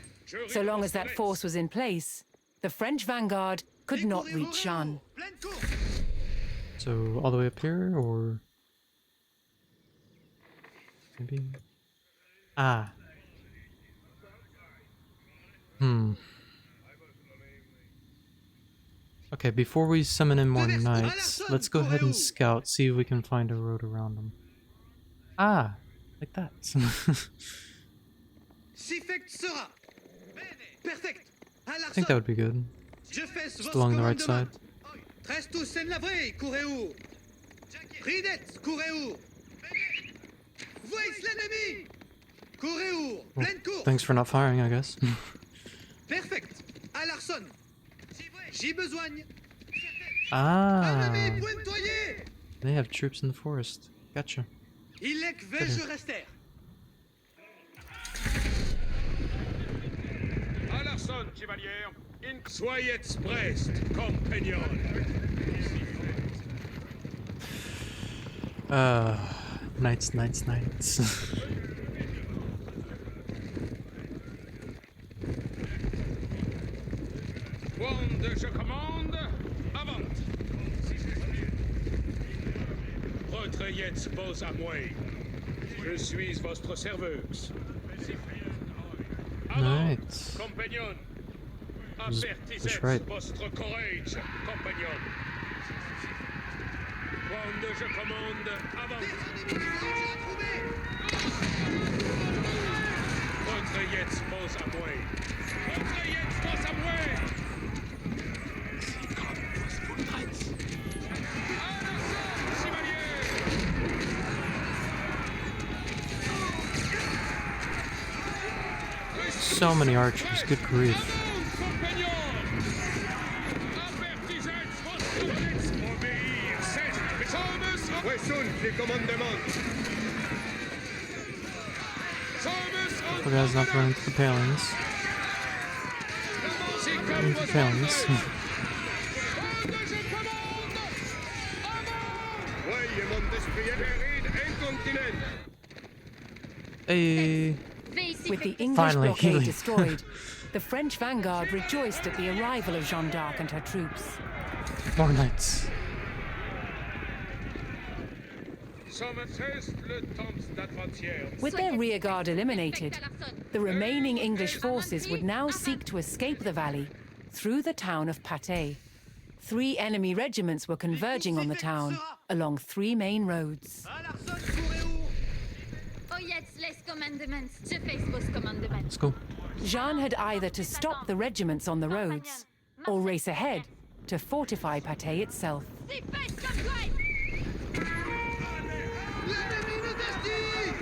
So long as that force was in place, the French vanguard could not reach Jeanne. Pleine course. So all the way up here, or maybe? Ah. Okay, before we summon in more knights, let's go ahead and scout, see if we can find a road around them. Ah, like that. Si fait sera. Perfect. À I think that would be good. Je fais Just along the right side. Reste tous en lavré, Kureur. Ridet, Kureur. Voice l'ennemi. Kureur, Well, pleine course. thanks for not firing, I guess. Perfect. À l'arson. J'ai besoin. Ah, Ennemi pointoyé. they have troops in the forest. Gotcha. Il est que vais-je rester. À l'arson, chevalier. Soyez Brest, compagnon. Knights, knights, knights. Wand, je commande. Avant. Retrayez vos amours. Je suis votre serveuse. Avant, Knights. compagnon. That's Avertissez right. votre courage, compagnon. Wand, je commande. Avant. Retrayez vos amours. Retrayez vos amours. So many archers, good grief. Où sont les commandements? Hope guys not run into the palings. Into the palings. Voyez mon destrier péride incontinent. Hey. With the English Finally, blockade healing. destroyed, the French vanguard rejoiced at the arrival of Jeanne d'Arc and her troops. More knights. With their rearguard eliminated, the remaining English forces would now seek to escape the valley through the town of Patay. 3 enemy regiments were converging on the town along 3 main roads. À l'arson, Kureur. Oyez les commandements. Je fais vos commandements. Let's go. Jeanne had either to stop the regiments on the roads or race ahead to fortify Patay itself. Si fait comme toi. L'ennemi nous destinée.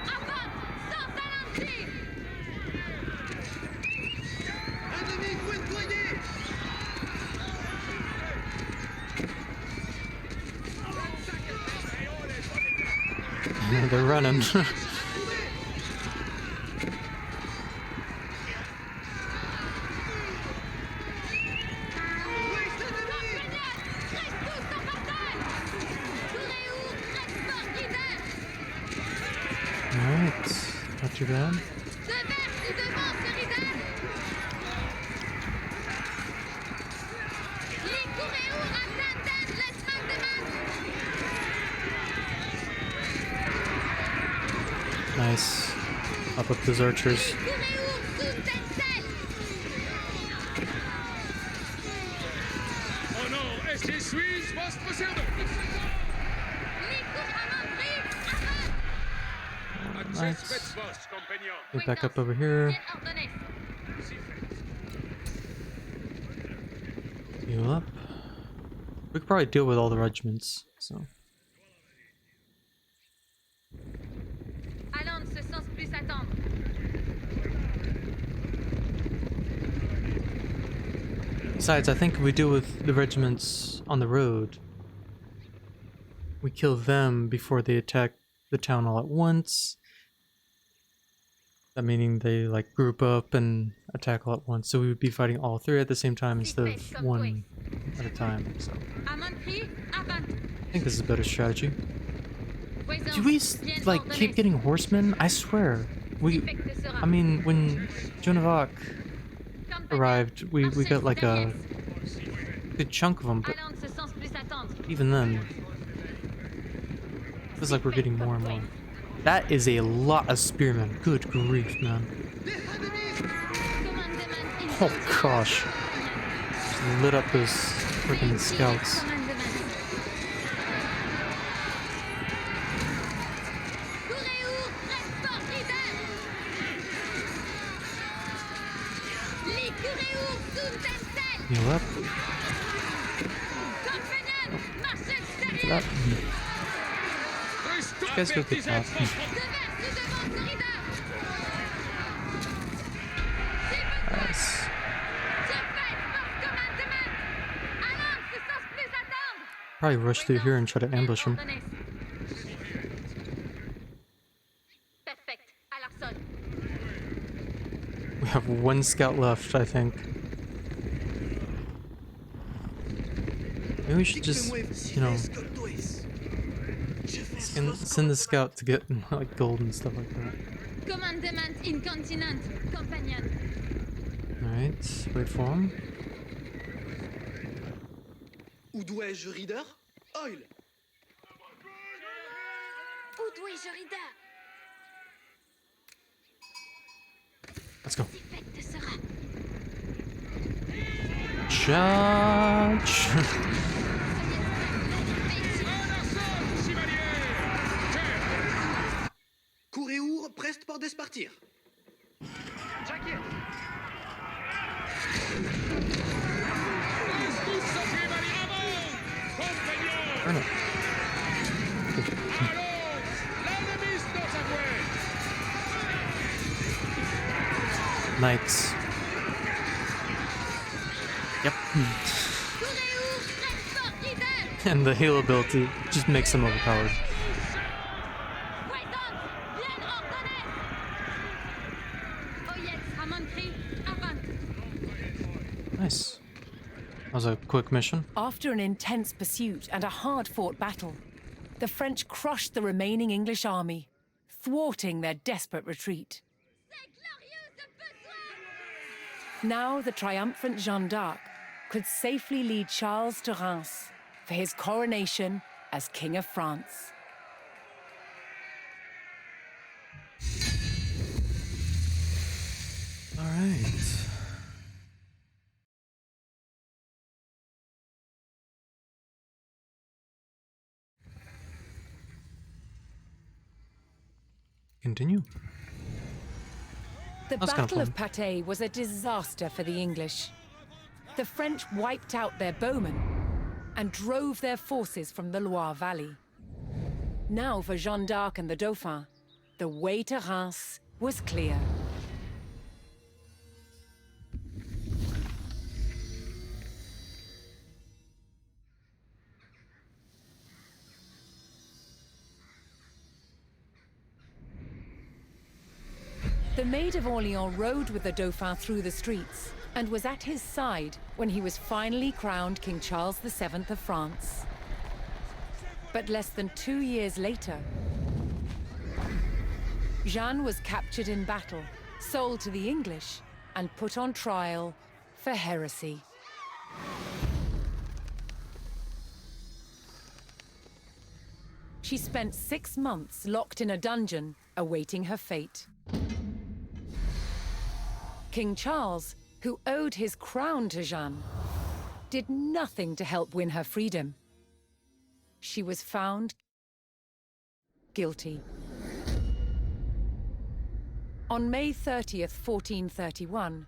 Avant, sans alentir. Ennemi pointoyé. They're running. Reste tous en bataille. Kureur, reste fort, leader. Alright, not too bad. Devers ou devant, Sheridan. Les coureurs attendent les mandements. Nice. Pop up those archers. Les coureurs sous Tencel. Au nord, est et Suisse, votre service. Les cours avant-bris, avant. Nice. Vos compagnons. Get back up over here. Bien ordonné. Heal up. We could probably deal with all the regiments, so. Allons ce sens plus attendre. Besides, I think if we deal with the regiments on the road, we kill them before they attack the town all at once. That meaning they like group up and attack all at once. So we would be fighting all three at the same time instead of one at a time. So Amantri, avant. I think this is a better strategy. Voisins, Do we bien like ordonné. keep getting horsemen? I swear. We, Effecte sera. I mean, when Joan of Arc Campagne. arrived, we got like a good chunk of them, but Allons ce sens plus attendre. even then, it feels like we're getting more and more. That is a lot of spearmen. Good grief, man. Commandement in Oh gosh. Just lit up those freaking scouts. Commandement. Courez-vous, transport leader. Les courez-vous sous Tencel. Heal up. Compagnon, marche extérieure. That. Restons guys go get that. avertis, Devers ou devant, corridor. Nice. Je fais votre commandement. Allons ce sens plus attendre. Probably rush through here and try to ambush them. Perfect. À l'arsenal. We have one scout left, I think. Maybe we should just, you know, send the scout to get like gold and stuff like that. Commandement incontinent, compagnon. Alright, wait for him. Où dois-je, Reader? Oil! Où dois-je, Rida? Let's go. Effecte sera. Charge! Courez-vous, preste pour despartir. Burn it. Knights. Yep. Courez-vous, transport leader. And the heal ability just makes them overpowered. Voisins, bien ordonné. Oyez, Amantri, avant. Nice. That was a quick mission. After an intense pursuit and a hard-fought battle, the French crushed the remaining English army, thwarting their desperate retreat. C'est glorieux de besoin. Now the triumphant Jeanne d'Arc could safely lead Charles to Reims for his coronation as King of France. All right. Continue. The That's kinda Battle of fun. Patay was a disaster for the English. The French wiped out their bowmen and drove their forces from the Loire Valley. Now for Jeanne d'Arc and the Dauphin, the way to Reims was clear. The Maid of Orleans rode with the Dauphin through the streets and was at his side when he was finally crowned King Charles VII of France. But less than 2 years later, Jeanne was captured in battle, sold to the English, and put on trial for heresy. She spent 6 months locked in a dungeon, awaiting her fate. King Charles, who owed his crown to Jeanne, did nothing to help win her freedom. She was found guilty. On May 30th, 1431,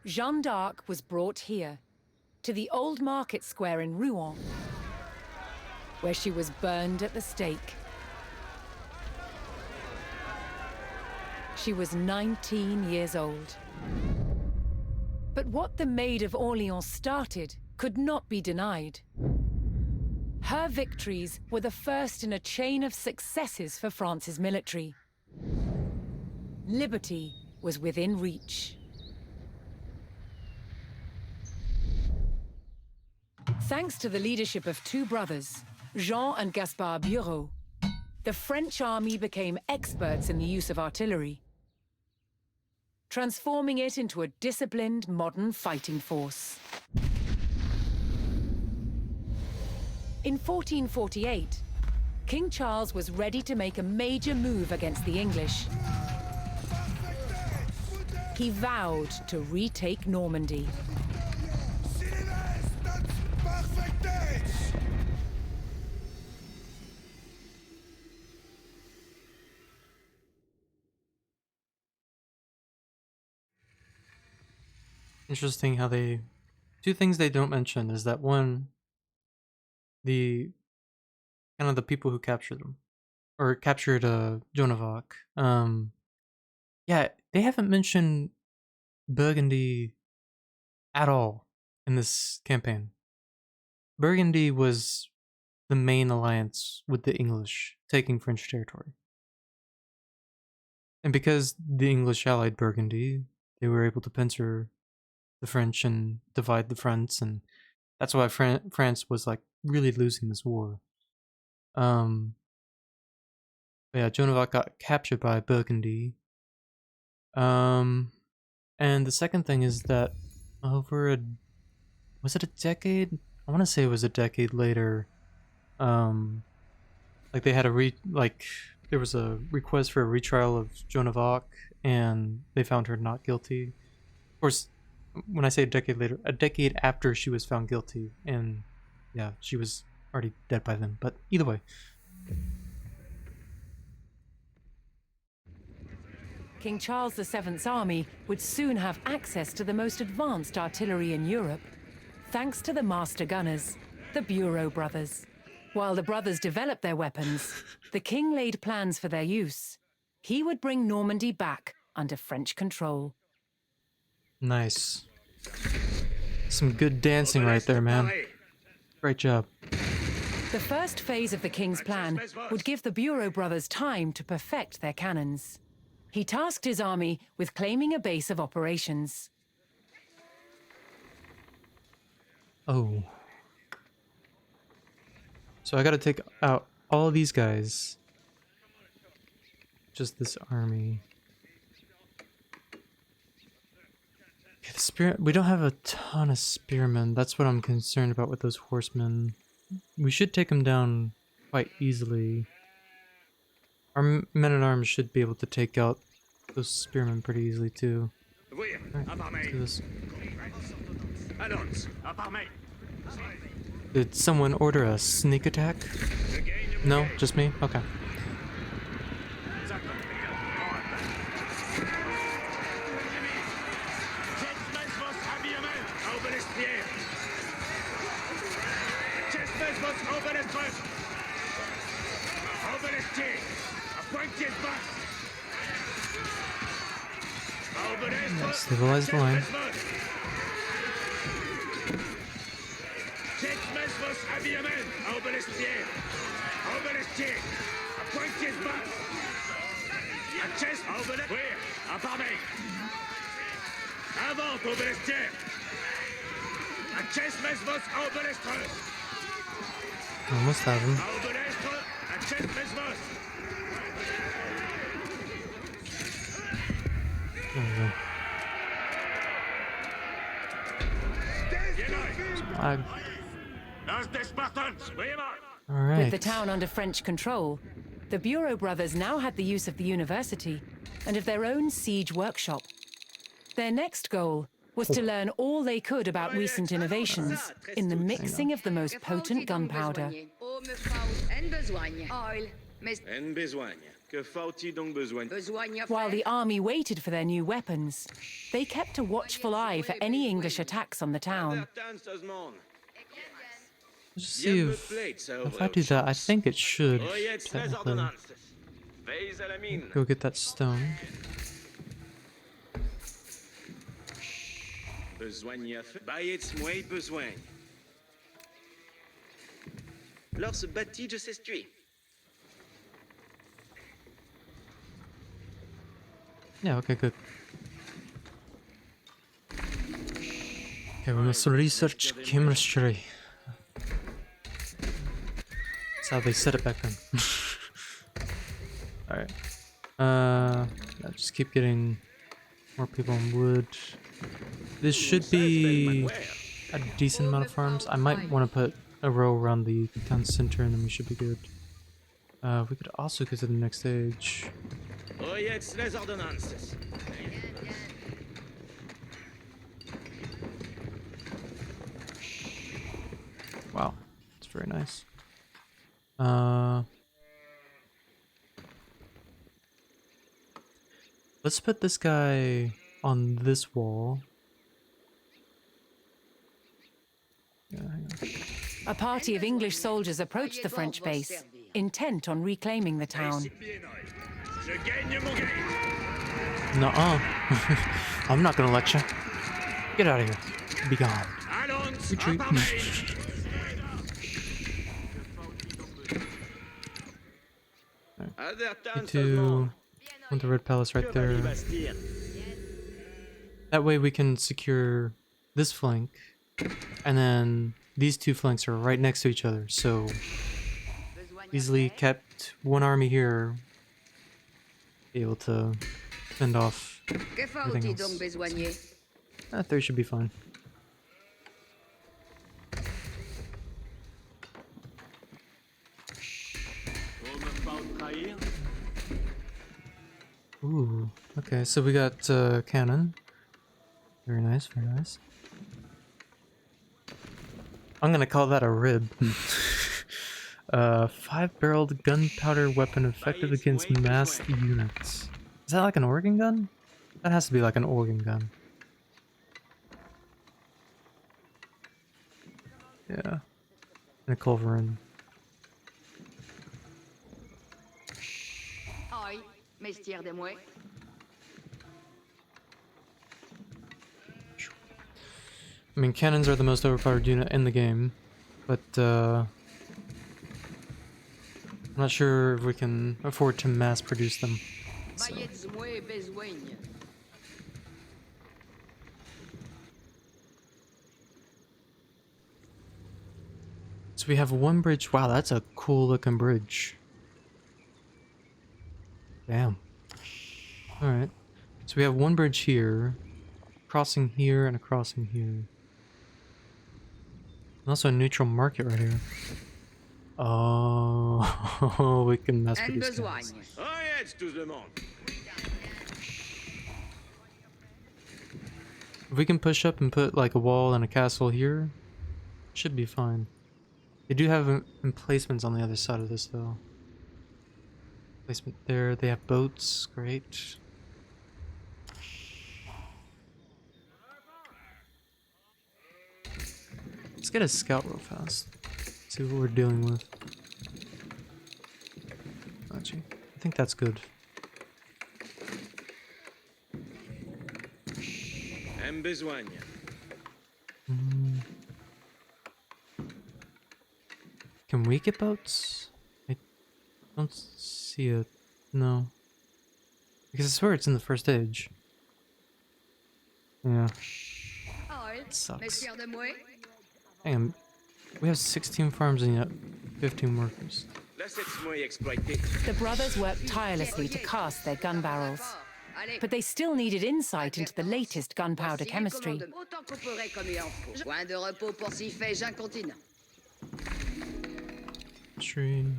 Jeanne d'Arc was brought here, to the old market square in Rouen, where she was burned at the stake. She was 19 years old. But what the Maid of Orleans started could not be denied. Her victories were the first in a chain of successes for France's military. Liberty was within reach. Thanks to the leadership of 2 brothers, Jean and Gaspard Bureau, the French army became experts in the use of artillery, transforming it into a disciplined, modern fighting force. In 1448, King Charles was ready to make a major move against the English. He vowed to retake Normandy. Interesting how they... 2 things they don't mention is that, one, the kind of the people who captured them, or captured Joan of Arc. Yeah, they haven't mentioned Burgundy at all in this campaign. Burgundy was the main alliance with the English, taking French territory. And because the English allied Burgundy, they were able to pincer the French and divide the fronts, and that's why France was like really losing this war. But yeah, Joan of Arc got captured by Burgundy. And the second thing is that was it a decade? I want to say it was a decade later. Like they had there was a request for a retrial of Joan of Arc, and they found her not guilty. Of course, when I say a decade later, a decade after she was found guilty, and yeah, she was already dead by then. But either way. King Charles VII's army would soon have access to the most advanced artillery in Europe, thanks to the master gunners, the Bureau brothers. While the brothers developed their weapons, the king laid plans for their use. He would bring Normandy back under French control. Nice. Some good dancing right there, man. Great job. The first phase of the king's plan would give the Bureau brothers time to perfect their cannons. He tasked his army with claiming a base of operations. Oh. So I gotta take out all of these guys. Just this army. Okay, the spear. We don't have a ton of spearmen. That's what I'm concerned about with those horsemen. We should take them down quite easily. Our men-at-arms should be able to take out those spearmen pretty easily too. Right, let's do this. Did someone order a sneak attack? No, just me? Okay. Stabilize the line. Almost have him. There we go. Flag. Lance des Spartans, vraiment. Alright. With the town under French control, the Bureau brothers now had the use of the university and of their own siege workshop. Their next goal was to learn all they could about recent innovations in the mixing of the most potent gunpowder. Oh, me faut en besogne. Oil. Mais En besogne. Que faut-il donc besoin? besogne à While faire. the army waited for their new weapons, they kept a watchful eye for any English attacks on the town. Let's see if I do that, I think it should technically go get that stone. Besogne à faire. Baillez-moi besoin. Lors bâti de s'estuer. Yeah, okay, good. Okay, we must research chemistry. That's how they said it back then. Alright. Yeah, just keep getting more people on wood. This should be a decent amount of farms. I might want to put a row around the town center and then we should be good. We could also go to the next stage. Oyez les ordonnances. Wow, it's very nice. Let's put this guy on this wall. Yeah, hang on. A party of English soldiers approached the French base, intent on reclaiming the town. Je gagne mon game. Nuh-uh. I'm not gonna let you. Get out of here. Be gone. Allons, Retreat. à Paris. Need to want the Red Palace right there. That way we can secure this flank, and then these two flanks are right next to each other, so easily kept one army here, be able to fend off Que everything faut-il else. donc besoigner? That three should be fine. Ooh, okay, so we got cannon. Very nice, very nice. I'm gonna call that a rib. 5-barreled gunpowder weapon effective against massed units. Is that like an organ gun? That has to be like an organ gun. Yeah. And a culverin. Oil. Mestière de moi. I mean, cannons are the most overpowered unit in the game, but I'm not sure if we can afford to mass produce them. So. Baillez-moi besogne. So we have one bridge. Wow, that's a cool looking bridge. Damn. Alright. So we have one bridge here, crossing here, and a crossing here. And also a neutral market right here. Oh, we can mass En produce cannons. besogne. Oyez tout le monde. If we can push up and put like a wall and a castle here, should be fine. They do have emplacements on the other side of this though. Placement there, they have boats, great. Let's get a scout real fast. See what we're dealing with. Actually, I think that's good. En besogne. Can we get boats? I don't see it. No. Because I swear it's in the first age. Yeah. Oil. Sucks. Mestière de moi. Hang on. We have 16 farms and yet 15 workers. Laissez-moi exploiter. The brothers worked tirelessly to cast their gun barrels. Allez. but they still needed insight into the latest gunpowder Voici les chemistry. commandements. Autant couperait comme il en faut. Point de repos pour s'y fait incontinent. Stream.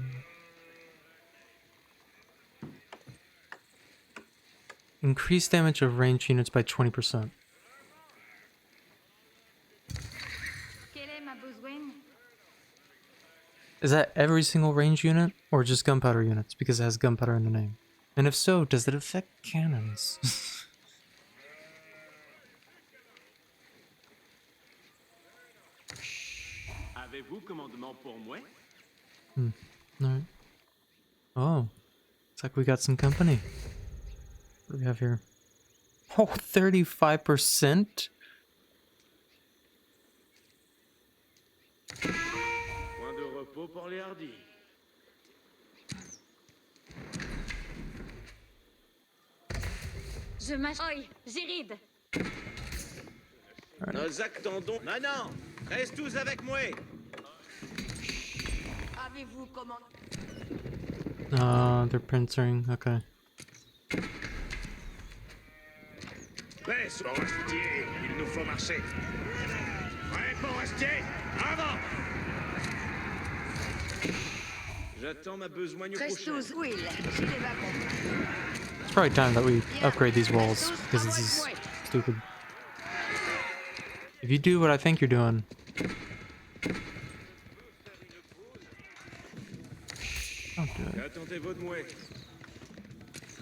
Increase damage of ranged units by 20%. Quelle est ma besoin? Is that every single range unit or just gunpowder units because it has gunpowder in the name? And if so, does it affect cannons? Avez-vous commandement pour moi? Alright. Oh. Looks like we got some company. What do we have here? Oh, 35%? Point de repos pour les hardis. Je m'achète. Géride. Nous attendons. Non, non! Reste tous avec moi! Avez-vous commandé? They're printing. Okay. Baisse, Forestier. Il nous faut marcher. Prêt, Forestier? Avant! J'attends ma besogne Prestos, prochaine. Will. J'ai les wagons. It's probably time that we upgrade these walls because this is stupid. If you do what I think you're doing, don't do it. Attendez-vous de moi.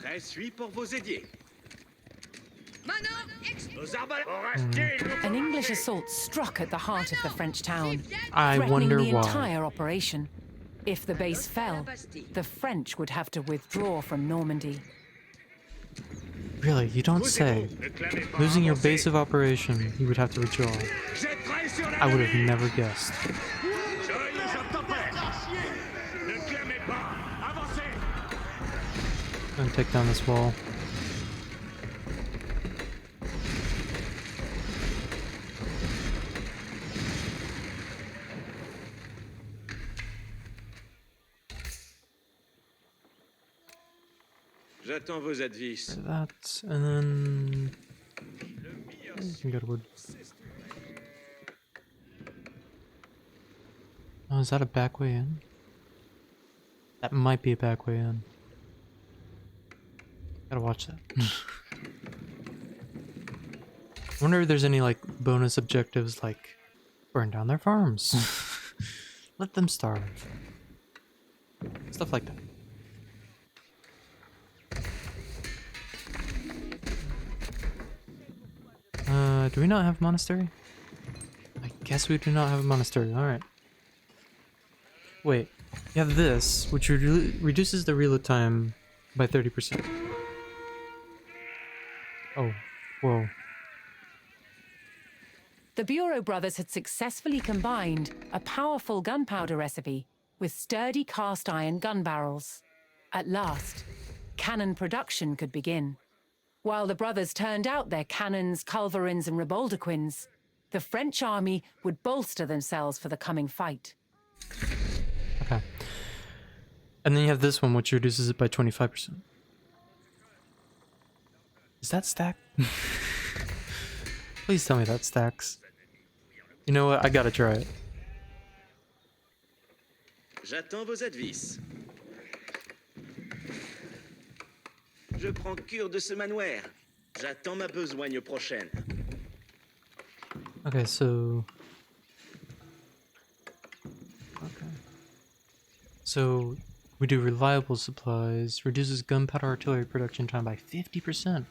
Prêt suis pour vos aidiers. Manon, Nos arbalètes! Forestier, il nous faut An English marcher! assault struck at the heart of the French town, I threatening wonder the why. entire operation. If the base fell, the French would have to withdraw from Normandy. Really, you don't say. Ne clamez pas, Losing your avancez. base of operation, you would have to withdraw. J'ai trait sur I would have l'ennemi! never guessed. Soyez tempête! Ne clamez pas! Avancez! I'm gonna take down this wall. J'attends vos advices. That, and then... You can go to wood. Oh, is that a back way in? That might be a back way in. Gotta watch that. Wonder if there's any like bonus objectives like burn down their farms. Let them starve. Stuff like that. Do we not have a monastery? I guess we do not have a monastery. Alright. Wait. You have this, which reduces the reload time by 30%. Oh. Whoa. The Bureau brothers had successfully combined a powerful gunpowder recipe with sturdy cast iron gun barrels. At last, cannon production could begin. While the brothers turned out their cannons, culverins, and riboldequins, the French army would bolster themselves for the coming fight. Okay. And then you have this one, which reduces it by 25%. Is that stack? Please tell me that stacks. You know what? I gotta try it. J'attends vos advices. Je prends cure de ce manoir. J'attends ma besogne prochaine. Okay, so... Okay. So, we do reliable supplies, reduces gunpowder artillery production time by 50%.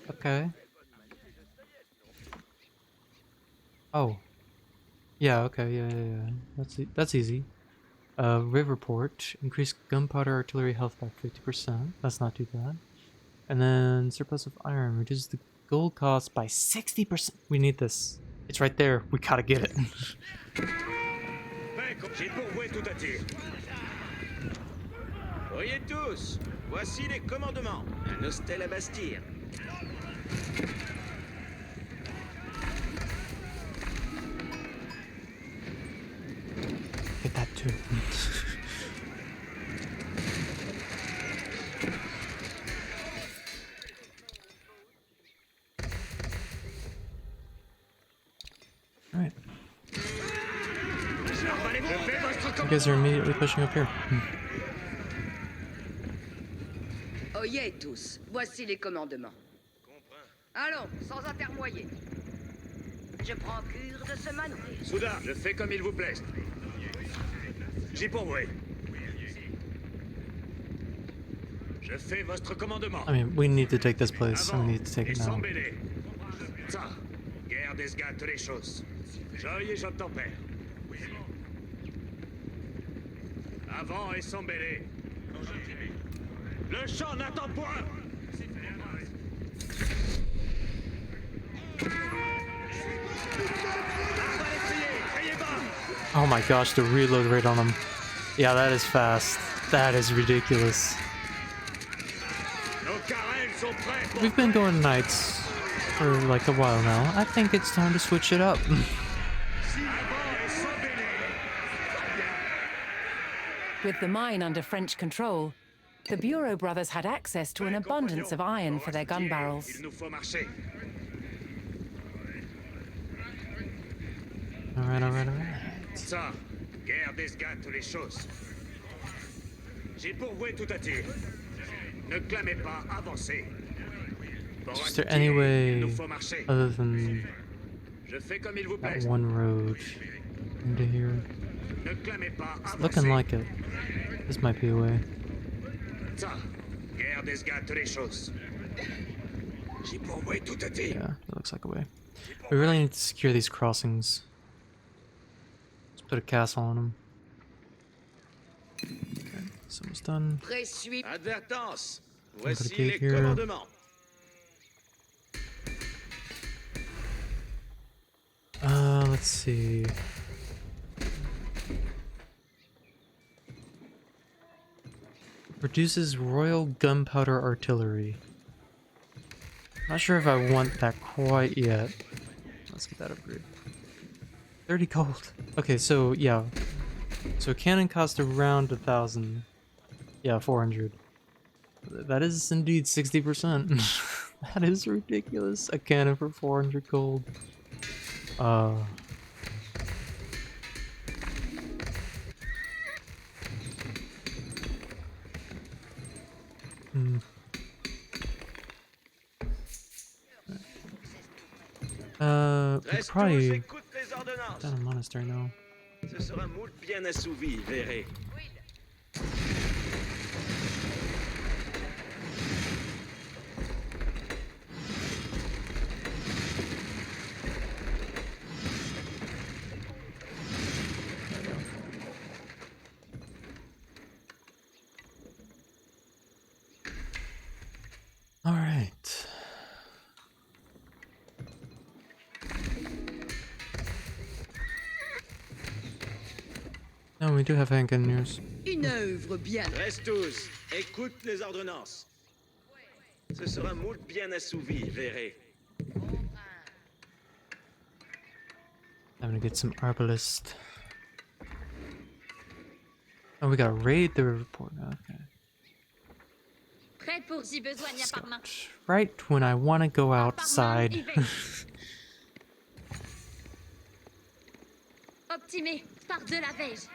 Okay. Oh. Yeah, okay, yeah. That's easy. Riverport, increase gunpowder artillery health by 50%. That's not too bad. And then surplus of iron, reduces the gold cost by 60%. We need this. It's right there. We gotta get it. J'ai pourvoué tout à tir. Voyez tous, voici les commandements. Un hostel à bâtir. Get that too. guys are immediately pushing up here. Oyez tous, voici les commandements. Allons, sans intermoyer. Je prends cure de ce manoir. Soudain, je fais comme il vous plaise. J'y pourvois. Je fais votre commandement. I mean, we need to take this place. Avant, We need to take et it sans now. mêler. Ça, guerre des gâtes les choses. J'œille et j'obtempère. Avant et sans mêler. Le champ n'attend point. Oh my gosh, the reload rate on them. Yeah, that is fast. That is ridiculous. Nos carènes sont prêts pour We've been going nights for like a while now. I think it's time to switch it up. avant et sans mêler. With the mine under French control, the Bureau brothers had access to an abundance of iron for their gun barrels. Il nous faut marcher. Alright, alright, alright. Ça, guerre des gâtes les choses. J'ai pourvoué tout à tir. Ne clamez pas, avancez. Pour Is there attirer, any il way nous faut marcher. other than Je fais comme il vous that plaise. one road into here? Ne clamez pas, It's avancez. looking like it. This might be a way. Ça, guerre des gâtes les choses. J'ai pourvoué tout à tir. Yeah, it looks like a way. We really need to secure these crossings. Let's put a castle on them. Okay, this almost done. Pressuit. Advertence. Put a Voici gate les here. commandements. Let's see. Produces Royal Gunpowder Artillery. Not sure if I want that quite yet. Let's get that upgrade. 30 gold. Okay, so yeah. So a cannon cost around 1,000. Yeah, 400. That is indeed 60%. That is ridiculous. A cannon for 400 gold. Hmm. We could Reste tous, probably écoute les ordonnances. down a monastery now. Ce sera moult bien assouvi, verrez. All right. No, we do have engineers. Une œuvre bien. Reste tous, écoute les ordonnances. Ce sera moult bien assouvi, verrez. I'm gonna get some arbalist. Oh, we gotta raid the report. Okay. Prête pour si besoin, n'y a pas de main. Scout. Right when I want to go outside. Optimé, par de la veige.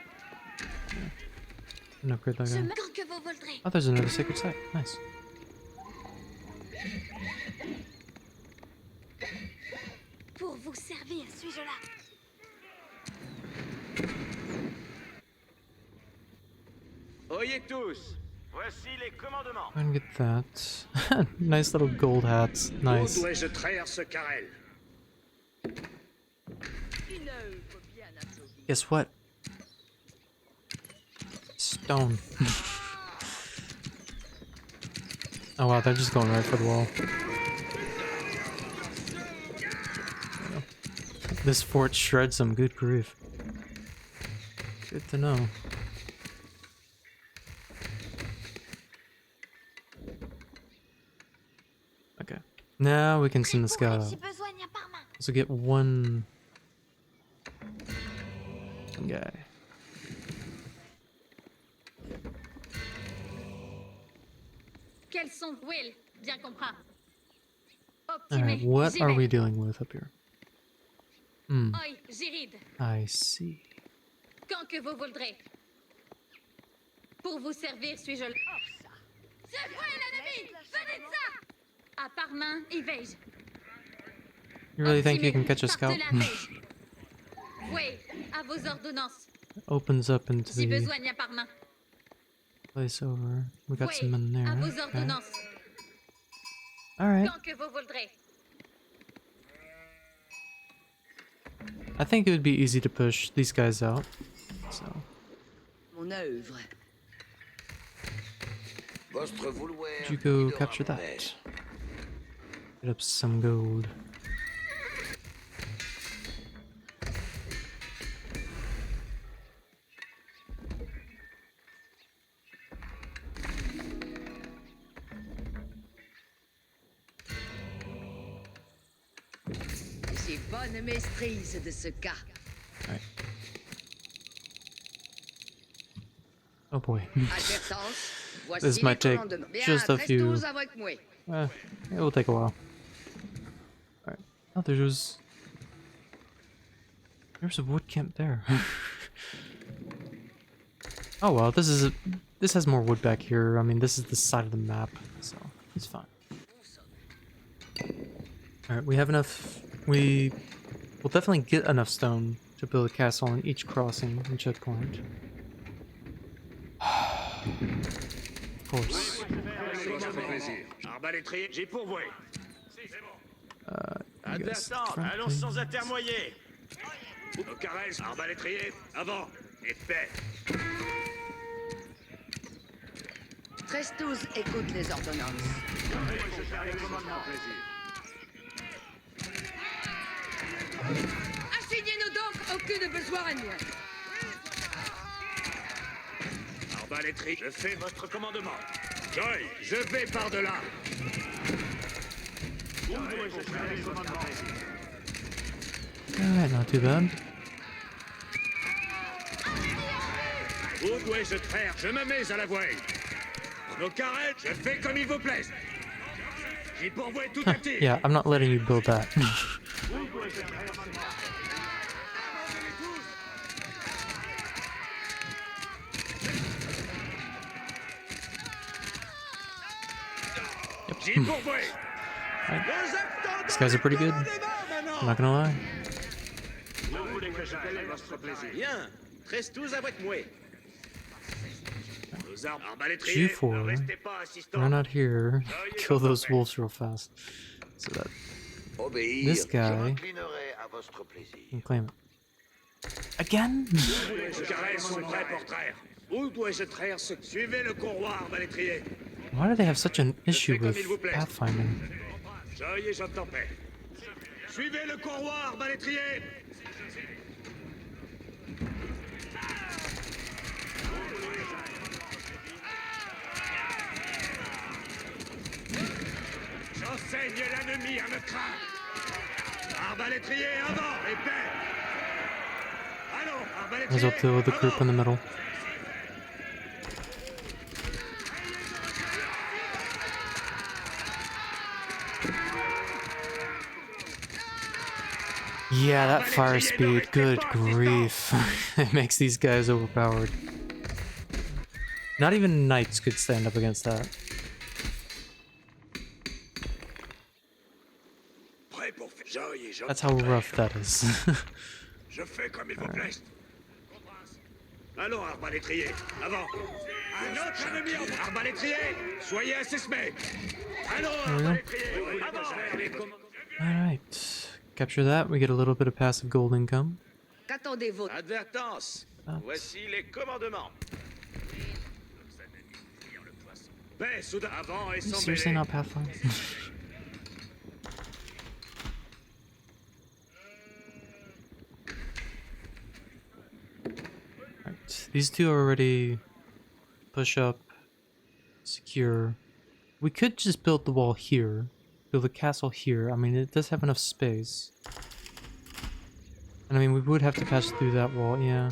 An upgrade that Je guy. me quand que vous voudrez. Oh, there's another sacred site. Nice. Pour vous servir, suis-je là? Oyez tous, voici les commandements. I'm gonna get that. Nice little gold hats. Où Nice. dois-je traire ce carrel? Une œuvre bien assauvie. Guess what? Stone. Oh wow, they're just going right for the wall. This fort shreds them, good grief. Good to know. Okay. Now we can send the scout out. Si besoin, n'y a pas de main. So get one guy. Quels sont Will? Bien compris. Alright, Optimé, what j'y are vais. we dealing with up here? Hmm, Oi, Gyride, I see. quand que vous voudrez. Pour vous servir, suis-je là. C'est vrai, l'ennemi! Venez de ça! À part main et veille. You really think you can catch a scout? Oui, à vos ordonnances. Opens up into Si the besoin, y a par main. place over. We got Oui, some in there. à vos Okay. ordonnances. Alright. Tant que vous voudrez. I think it would be easy to push these guys out. So Mon œuvre. Votre vouloir could you go guidera capture mon that? maître. Get up some gold. J'ai bonne maîtrise de ce cas. Alright. Oh boy. Advertance. Voici This les might take commandements. Bien, just a few. restos avec moi. It will take a while. Alright. Oh, there's a wood camp there. Oh well, this has more wood back here. I mean, this is the side of the map, so it's fine. Alright, we have enough. We will definitely get enough stone to build a castle on each crossing and checkpoint. Of course. Arbalétrier, j'ai pourvoué. You guys Advertance, front, allons please. sans atermoyer. Au caresse, arbalétrier, avant. Épais. Trestos écoute les ordonnances. Assignez-nous donc aucune besogne. Arbalétrier, je fais votre commandement. Joy, je vais par-delà. Alright, not too bad. Où dois-je traire? Je me mets à la voile. Nos carrettes, je fais comme il vous plaise. J'y pourvois tout à petit. Yeah, I'm not letting you build that. J'y pourvois. These guys are pretty good. I'm not gonna lie. Bien, reste tous avec moi. Nos armes, arbalétrier, ne G4. restez pas assistants. Run out here. Kill those wolves real fast. So that Obéir, This je guy- m'inclinerai à votre plaisir. you can claim it. Again? Les carrettes sont prêts pour traire. Où dois-je traire ce... Suivez le courroie, arbalétrier. Why do they have such an issue with pathfinding? Joy et j'obtempère. Suivez le courroie, arbalétrier. J'enseigne l'ennemi à me craindre. Arbalétrier, avant, épais. Allons, Might as arbalétrier, well deal with the group in the middle. Yeah, that fire speed, good grief. It makes these guys overpowered. Not even knights could stand up against that. Prêt pour faire. Joy et That's how rough that is. Je fais comme il vous plaise. Allons, arbalétrier, avant. Un autre ennemi en arbalétrier, soyez assaisonnés. Allons, arbalétrier, avant. Alright. Capture that, we get a little bit of passive gold income. Qu'attendez-vous? Advertance, Ah. voici les commandements. Paix, soudain, avant et sans Seriously mêlée. not Pathfinder? Right. These two are already push up, secure. We could just build the wall here. Build a castle here. I mean, it does have enough space. And I mean, we would have to pass through that wall, yeah.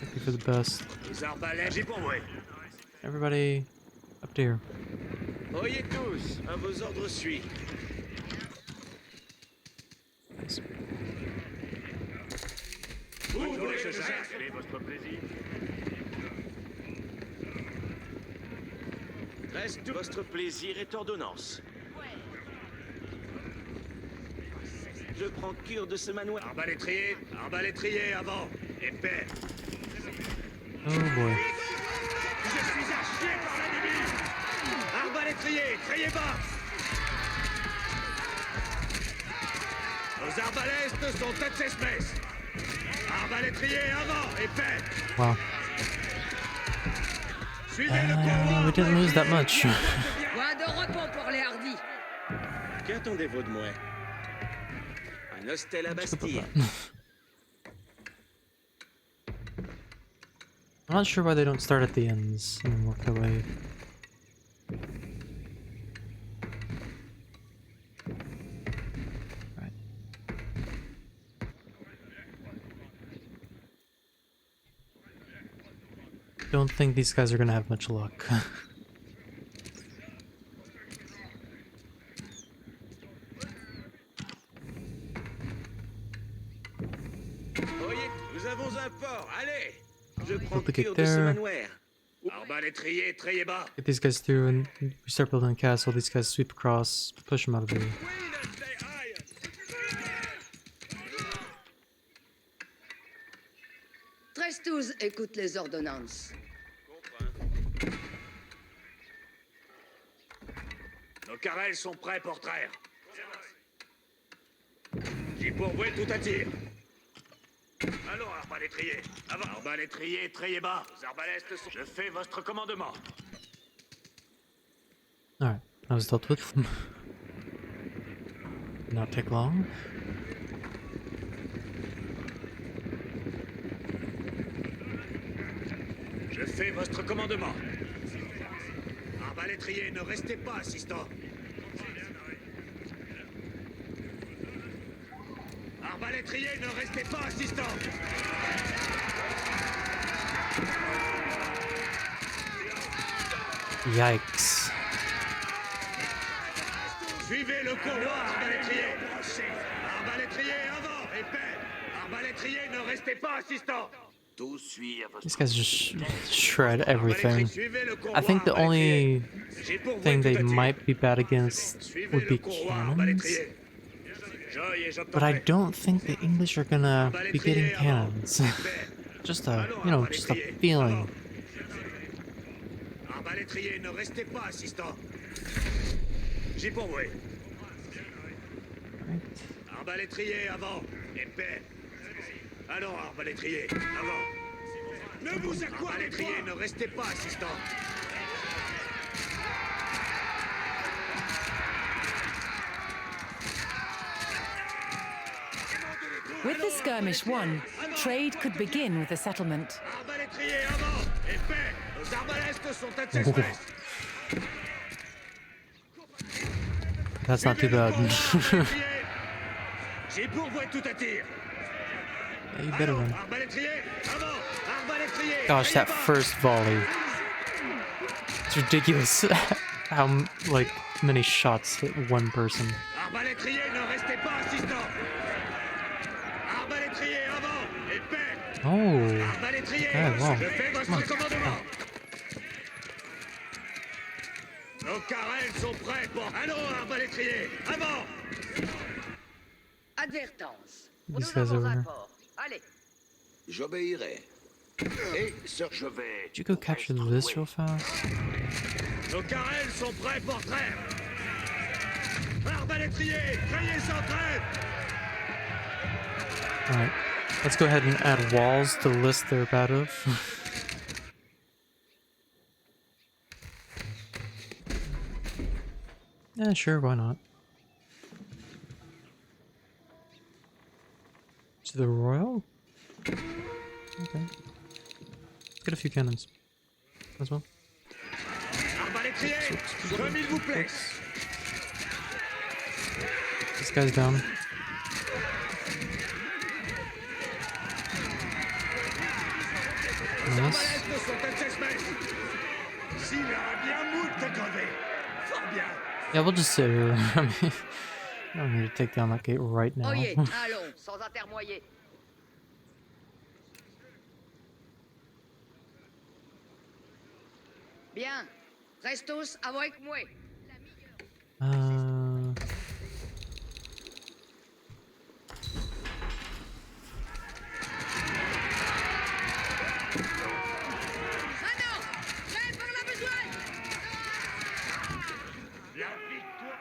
Might be for the best. Les arbalètes, j'ai pourvoué. Everybody up there. Oyez tous, à vos ordres suis. Nice. Où voulez-je faire? Quel est votre plaisir? Reste votre plaisir est ordonnance. Je prends cure de ce manoir. Arbalétrier, avant. Épée. Oh boy. Je suis à chier par l'ennemi. Arbalétrier, criez bas. Nos arbalèstes sont Texas Mess. Arbalétrier, avant. Épée. Wow. Suivez le couloir. We didn't lose that much. Point de repos pour les hardis. Qu'attendez-vous de moi? Un hostel à Bastille. I'm not sure why they don't start at the ends and work their way. Right. Don't think these guys are gonna have much luck. Voyez, nous avons un port. Allez, je prends Hope to get cure de ce there. manoir. Arbalétrier, triez bas. Get these guys through and we start building a castle. These guys sweep across, push them out of the way. Trestus écoute les ordonnances. Nos carrels sont prêts pour traire. J'y pourvois tout attire. Allons, arbalétrier. Avant. Arbalétrier, triez bas. Les arbalèstes sont... Je fais votre commandement. Alright, I was dealt with. Did not take long. Je fais votre commandement. Arbalétrier, ne restez pas, assistant. Arbalétrier, ne restez pas, assistant. Yikes. Suivez le couloir, arbalétrier. Arbalétrier, avant, épée. Arbalétrier, ne restez pas, assistant. Tout suit à votre These guys just shred everything. Suivez le couloir, I think the only arbalétrier. J'y pourvois thing tout they attire. might be bad against Suivez would le be couloir, cannons. arbalétrier. J'œille et But I j'obtendrai. don't think the English are gonna be getting cannons. Just a, you know, just a feeling. Arbalétrier, ne restez pas, assistant. J'y pourvois. Arbalétrier, avant. Épée. Alors, arbalétrier, avant. Ne vous accroissez pas. Arbalétrier, ne restez pas, assistant. With the skirmish won, trade could begin with the settlement. Arbalétrier, avant. Épée. Nos arbalèstes sont à Texas. That's not too bad. J'y pourvois tout attire. Yeah, you better run. Arbalétrier, avant. Arbalétrier. Gosh, that first volley. It's ridiculous how like many shots hit one person. Arbalétrier, ne restez pas, assistant. Arbalétrier, avant. Épée. Oh, Arbalétrier, okay, wow. je fais votre commandement. Nos carrels sont prêts pour... Allons, arbalétrier, avant. Advertance. These Nous guys avons over un here. port. Allez. J'obéirai. Et je vais... Did you go capture this real fast? Nos carrels sont prêts pour trêve. Arbalétrier, criez sans trêve. Alright, let's go ahead and add walls to the list they're bad of. Yeah, sure, why not? To the Royal? Okay. Let's get a few cannons as well. Arbalétrier, comme il vous plaît. This guy's down. Nice. Arbalèstes sont à Chessmess. S'il a bien moult de crever. Fort bien. Yeah, we'll just sit here. I mean, I don't need to take down that gate right now. Oyez, allons, sans intermoyer. Bien. Restos avec moi. Maintenant, j'aide par la besogne. La victoire.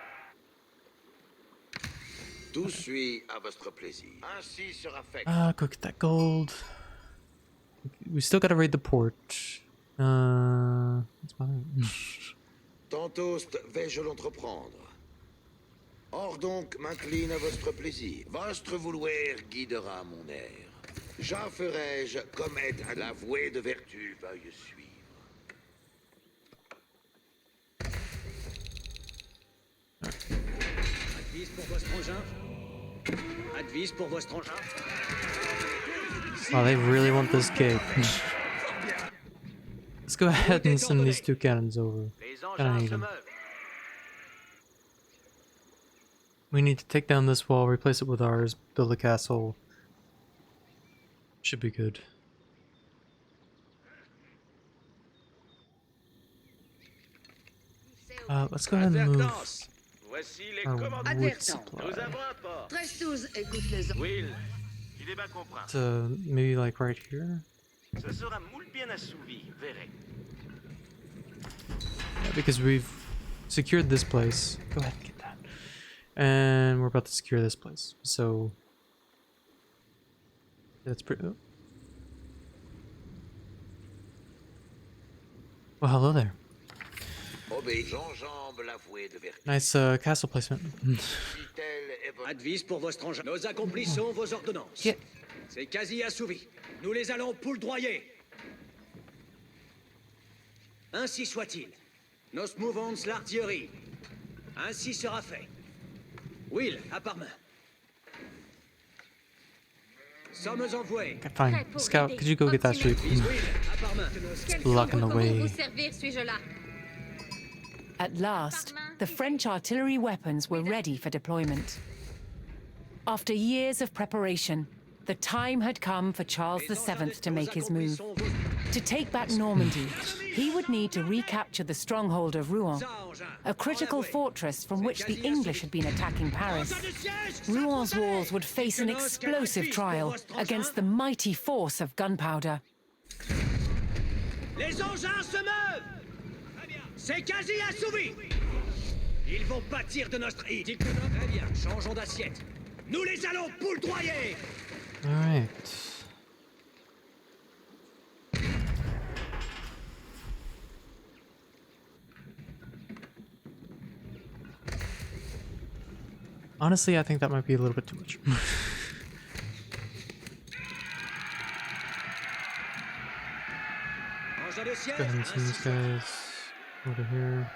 Tout suit à votre plaisir. Ainsi sera fait. Go get that gold. We still gotta raid the port. That's about it. Tantôt vais-je l'entreprendre. Or donc m'incline à votre plaisir. Votre vouloir guidera mon air. J'en ferai-je comme aide à l'avoué de vertu veuille suivre. Advise pour vos strangins. Advise pour vos strangins. Wow, they really want this cake. Let's go ahead and send these 2 cannons over. Les Kinda engins need se 'em. meuvent. We need to take down this wall, replace it with ours, build a castle. Should be good. Let's go ahead and move Advertance. Voici les our commandements. wood Advertance. supply Nous avons un port. 13-12, écoute les ordres. Will, il est bien compris. to maybe like right here. Ce sera moule bien assouvi, verrez. Yeah, because we've secured this place. Go ahead and get that. And we're about to secure this place. So that's pretty. Oh. Well, hello there. Obéis, j'enjambe l'avoué de vertu. Nice castle placement. Si tel est votre... Advise pour vos strangins. Nous accomplissons vos ordonnances. Yeah. C'est quasi assouvi. Nous les allons poudroyer. Ainsi soit-il. Nos mouvons l'artillerie. Ainsi sera fait. Will, à part main. Sommes envoyés. Okay, fine. Scout, could you go get that sheep? Will, à part main. Quel Blocking the sombre comment way. vous servir suis-je là? At last, the French artillery weapons were ready for deployment. After years of preparation, the time had come for Charles VII to make his move. To take back Normandy, he would need to recapture the stronghold of Rouen, a critical fortress from which the English had been attacking Paris. Rouen walls would face an explosive trial against the mighty force of gunpowder. Les engins se meuvent. C'est quasi assouvi. Ils vont pâtir de notre île. Très bien, changeons d'assiette. Nous les allons poudroyer. Alright. Honestly, I think that might be a little bit too much. Engins de siège. Go ahead and send these guys over here.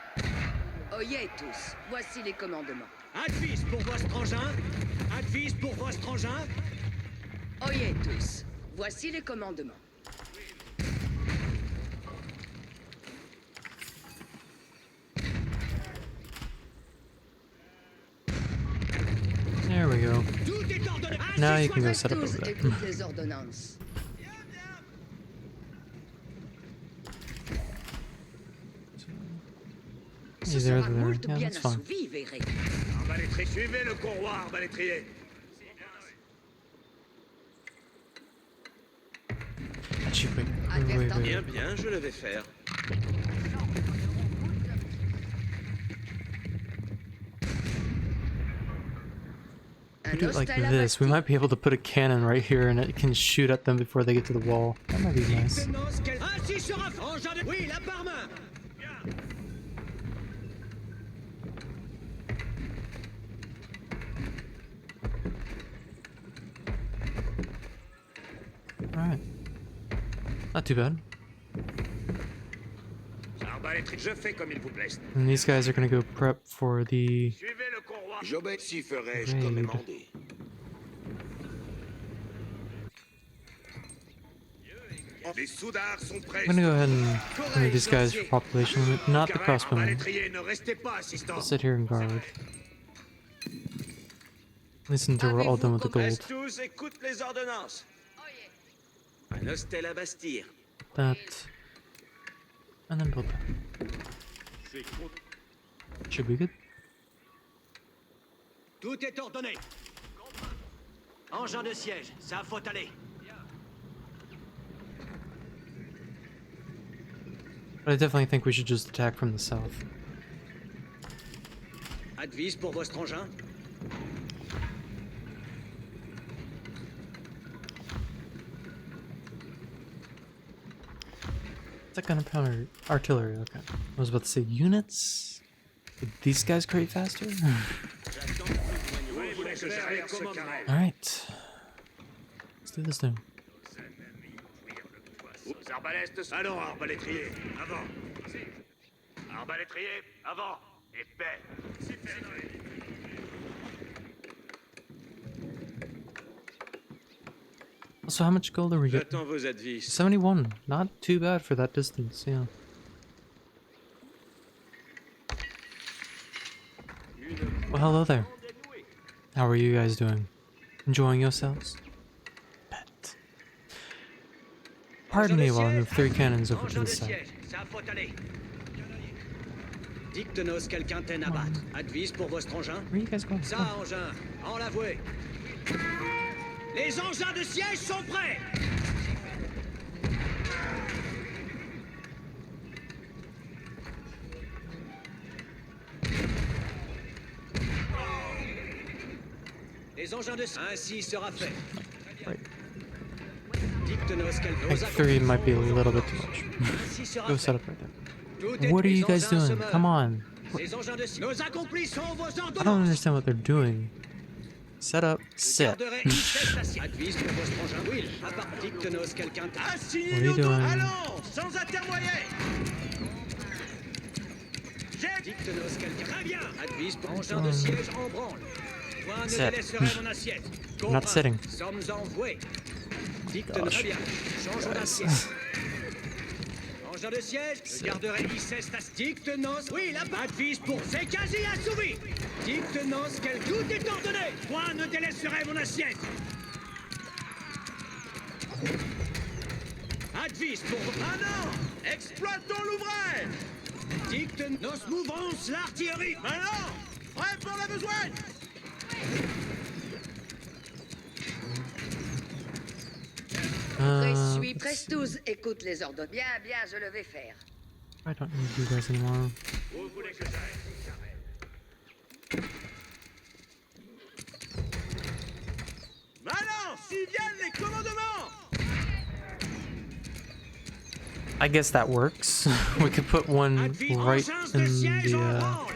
Oyez tous, voici les commandements. Advise pour vos strangins. Advise pour vos strangins. Oyez tous, voici les commandements. There we go. Tout est ordonné. Now Ainsi you can go soit set up Tous over there. écoutent les ordonnances. Ce Either sera there. moult Yeah, bien that's fine. assouvi, verrez. Arbalétrier, suivez le courroie, arbalétrier. Actually, wait. Bien, bien, je le vais faire. We Un do it like hostel à this. We Bastille. might be able to put a cannon right here and it can shoot at them before they get to the wall. That might be nice. Ainsi sera fait. Engins de... Oui, la par main. Alright. Not too bad. Arbalétrier, je fais comme il vous plaise. And these guys are gonna go prep for the... Suivez le courroie. J'obéis, si ferai-je Raid. comme demandé. Les soudards sont prêts. I'm gonna go ahead and move these guys for population limit, not the crossbowmen. Arbalétrier, ne restez pas, assistant. Sit here and guard. At least until we're all done with the gold. Tous écoute les ordonnances. Un hostel à bâtir. That. And then build that. Should be good. Tout est ordonné. Engin de siège, ça faut aller. But I definitely think we should just attack from the south. Advise pour votre engin. What's that kind of artillery? Okay. I was about to say units. Did these guys create faster? Alright. Let's do this thing. Aux arbalètes, allons, arbalétrier, avant. Arbalétrier, avant. Épais. So how much gold are we getting? J'attends vos advices. 71. Not too bad for that distance, yeah. Well, hello there. How are you guys doing? Enjoying yourselves? Bet. Pardon me while I move 3 cannons over to Engin the de side. siège, ça faut aller. Dicte-nos quel quintaine à battre. Advise pour votre engin. Where are you guys going? Ça, Oh, engin, en l'avouer. Les engins de siège sont prêts. Les engins de siège. Ainsi sera fait. right. Dicte-nous quel I think 3 might be a little bit too much. Ainsi sera Go fait. set up right there. Tout est- What are les you guys engins se doing? meurent. Come on. Les engins de siège. Nos accomplis sont vos I don't ordonnances. understand what they're doing. Set up, sit. Garderai une tête assiette. Advise pour votre engin. Will, à part dicte-nous quel quintaine. What are you doing? Allons, sans intermoyer. Dicte-nous quel quintaine. Très bien. Advise pour engin de siège en branle. Point ne Set. délaisserai mon assiette. I'm not sitting. Sommes envoués. Dicte-nous. Gosh. Très bien. Changeons d'assiette. Engin de siège, je garderai ICS ta dicte-nos. Oui, la advise pour c'est quasi assouvi. Dicte-nos quel tout est ordonné. Point ne délaisserai mon assiette. Advise pour... Ah non! Exploitons l'ouvrage! Dicte-nos mouvons l'artillerie. Maintenant, prêt pour la besogne. Suis Prestous, écoute les ordres. Bien, bien, je le vais faire. I don't need you guys anymore. Où voulez que j'aille? Maintenant, s'y viennent les commandements. I guess that works. We could put one Advise right engins in de siège en the branle.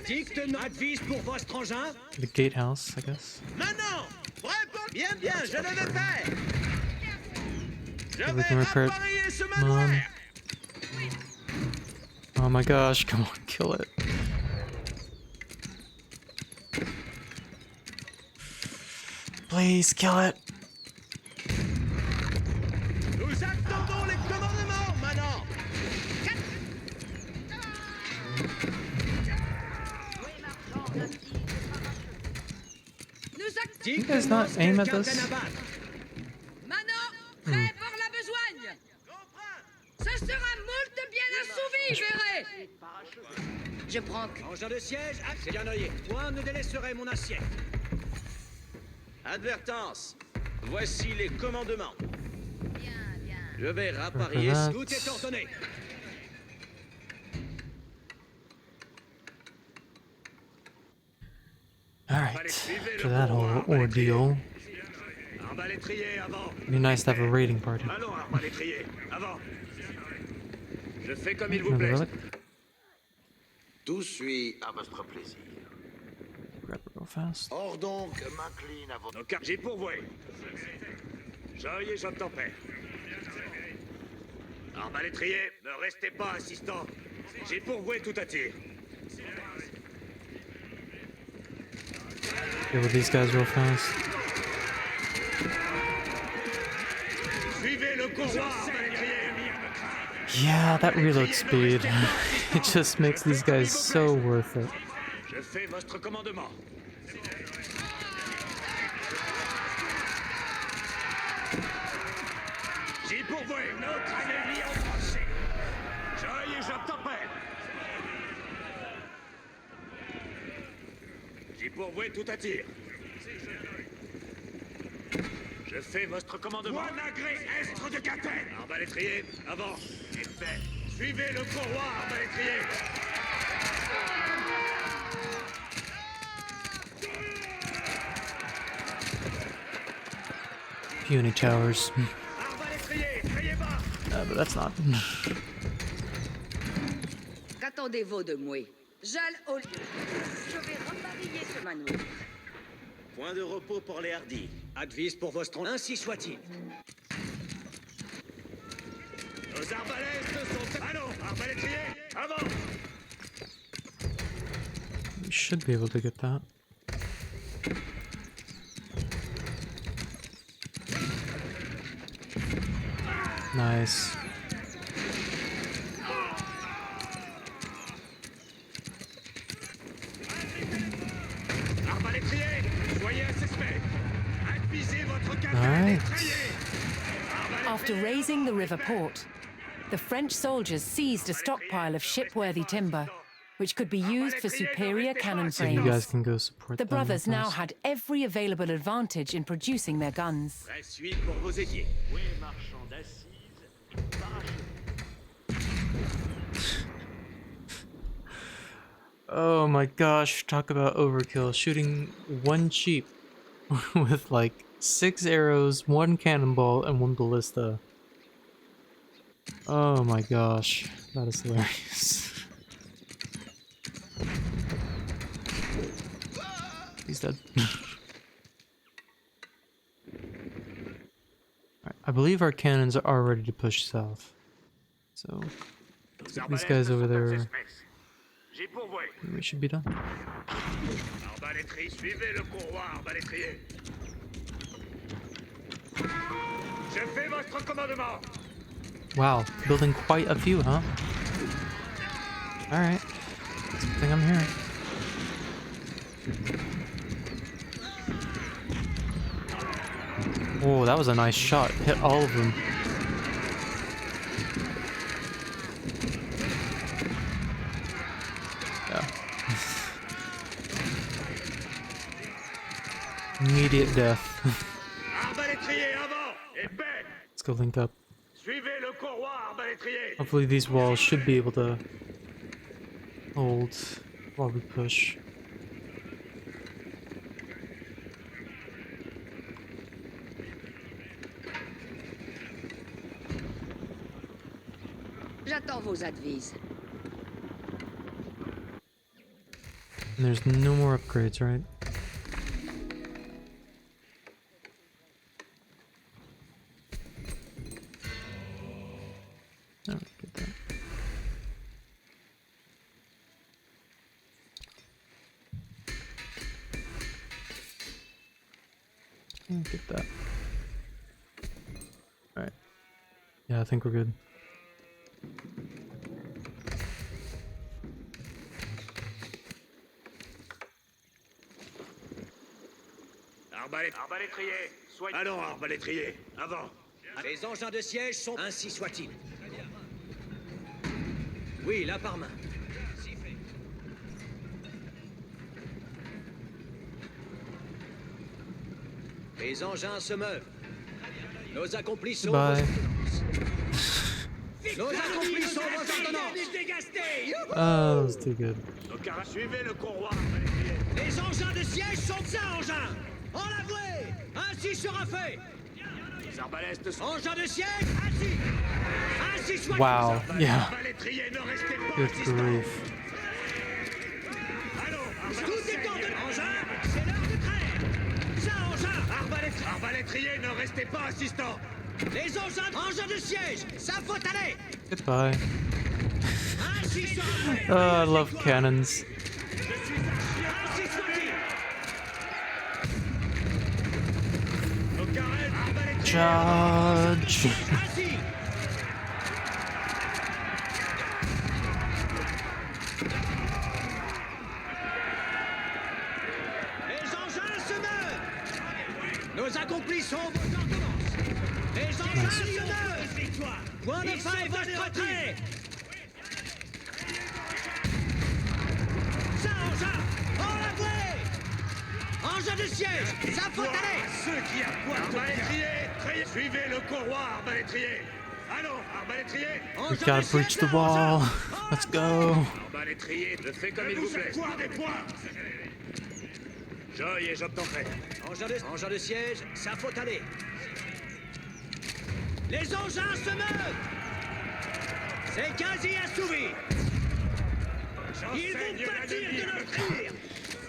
Dicte-nous advise pour votre engin. gatehouse, I guess. Maintenant, prêt pour... Bien, bien, je le vais faire. Je we vais can repair it. appareiller ce Come on. manoir. Oh my gosh, come on, kill it. Please kill it. Nous attendons les commandements, maintenant. Nous You guys not aim at this? Manon, prêt pour la besogne. Ce sera moult bien assouvi, verrez. Je prends... Engin de siège, c'est bien noyé. Point ne délaisserai mon assiette. Advertence. Voici les commandements. Bien, bien. Je vais rapparier. That. Tout est ordonné. Alright, for that whole ordeal, Arbalétrier, avant. it'd be nice to have a raiding party. Allons, arbalétrier, avant. Je fais comme il vous Another plaît. relic? Tout suit à votre plaisir. Grab it real fast. Or donc, m'incline à votre... Nos cartes, j'y pourvoué. Joyeux j'obtempère. Arbalétrier, ne restez pas assistant. J'ai pourvoué tout à tir. Deal with these guys real fast. Suivez le courroie, arbalétrier. Yeah, that reload speed. It just makes these guys so worth it. Je fais votre commandement. J'y pourvoué. Notre ennemi en français. Joyeux j'obtempère. puis pourvouez tout attire. Je fais votre commandement. Point agré, estre de Catène. Arbalétrier, avant. Et fait. Suivez le courroie, arbalétrier. Puny towers. Arbalétrier, criez bas. But that's not. Qu'attendez-vous de moi? J'allais au lieu. Je vais rebabiller ce manoir. Point de repos pour les hardis. Advise pour Vostron, ainsi soit-il. Nos arbalètes sont... Allons, arbalétrier, avant. We should be able to get that. Nice. Arbalétrier, soyez insuspect. Advisez votre All Catène et right. triez. After raising the river port, the French soldiers seized a stockpile of shipworthy timber, which could be used for superior cannon So you guys frames. can go support The them brothers with now us. had every available advantage in producing their guns. La suite pour vos ailiers. Oh my gosh, talk about overkill. Shooting one sheep with like 6 arrows, 1 cannonball, and 1 ballista. Oh my gosh, that is hilarious. He's dead. Alright, I believe our cannons are ready to push south. So, these guys over there, J'y pourvoué. we should be done. Arbalétrier, suivez le courroie, arbalétrier. Je fais votre commandement. Wow, building quite a few, huh? Alright. That's a good thing I'm here. Oh, that was a nice shot. Hit all of them. Yeah. Immediate death. Arbalétrier, avant. Épée. Let's go link up. Suivez le courroie, arbalétrier. Hopefully these walls should be able to hold while we push. J'attends vos advises. And there's no more upgrades, right? No, get that. Get that. Alright. Yeah, I think we're good. Arbalétrier, soyez... Allons, arbalétrier, avant. Les engins de siège sont... Ainsi soit-il. Oui, là par main. Les engins se meuvent. Nos accomplis sont... Bye. Nos accomplis sont vos ordonnances. Oh, that was too good. Nos carats, suivez le courroie, arbalétrier. Les engins de siège sont ça, engins. En l'avouer. Ainsi sera fait. Les arbalètes sont... Engins de siège, ainsi. Ainsi soit. Wow, yeah. Arbalétrier, ne restez pas Good assistant. grief. Allons, Tout est ordonné. Engins, c'est l'heure de trêve. Ça, engins. arbalétrier, ne restez pas assistant. Les engins de siège, ça faut aller. Goodbye. Ainsi sera fait. Oh, I love cannons. Ainsi soit-il. Nos carènes, arbalétrier. Charge. Ainsi. Les engins se meuvent. Nos accomplis sont vos ordonnances. Les engins se meuvent. Point de fin et votre retrait. Ça, engin. En l'avouer. Engin de siège, ça faut aller. Ceux qui appointent arbalétrier, suivez le courroie arbalétrier. Allons, arbalétrier. We gotta breach the wall. Let's go. Arbalétrier, je fais comme il vous plaît. Des points. Joy et j'obtendrai. Engin de siège, ça faut aller. Les engins se meuvent. C'est quasi assouvi. Ils vont pâtir de notre tir.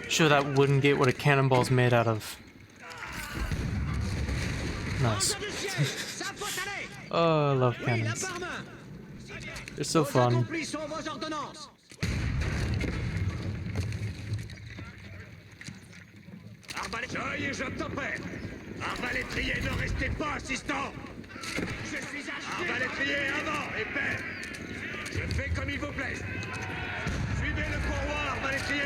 Sure that wooden gate what a cannonball's made out of. Nice. Engin de siège, ça faut aller. Oh, I love Oui, la cannons. par main. They're so Nous fun. accomplissons vos ordonnances. Joy et j'obtendrai. Arbalétrier, ne restez pas assistant. Je suis arbalétrier avant, épais. Je fais comme il vous plaît. Suivez le courroie, arbalétrier.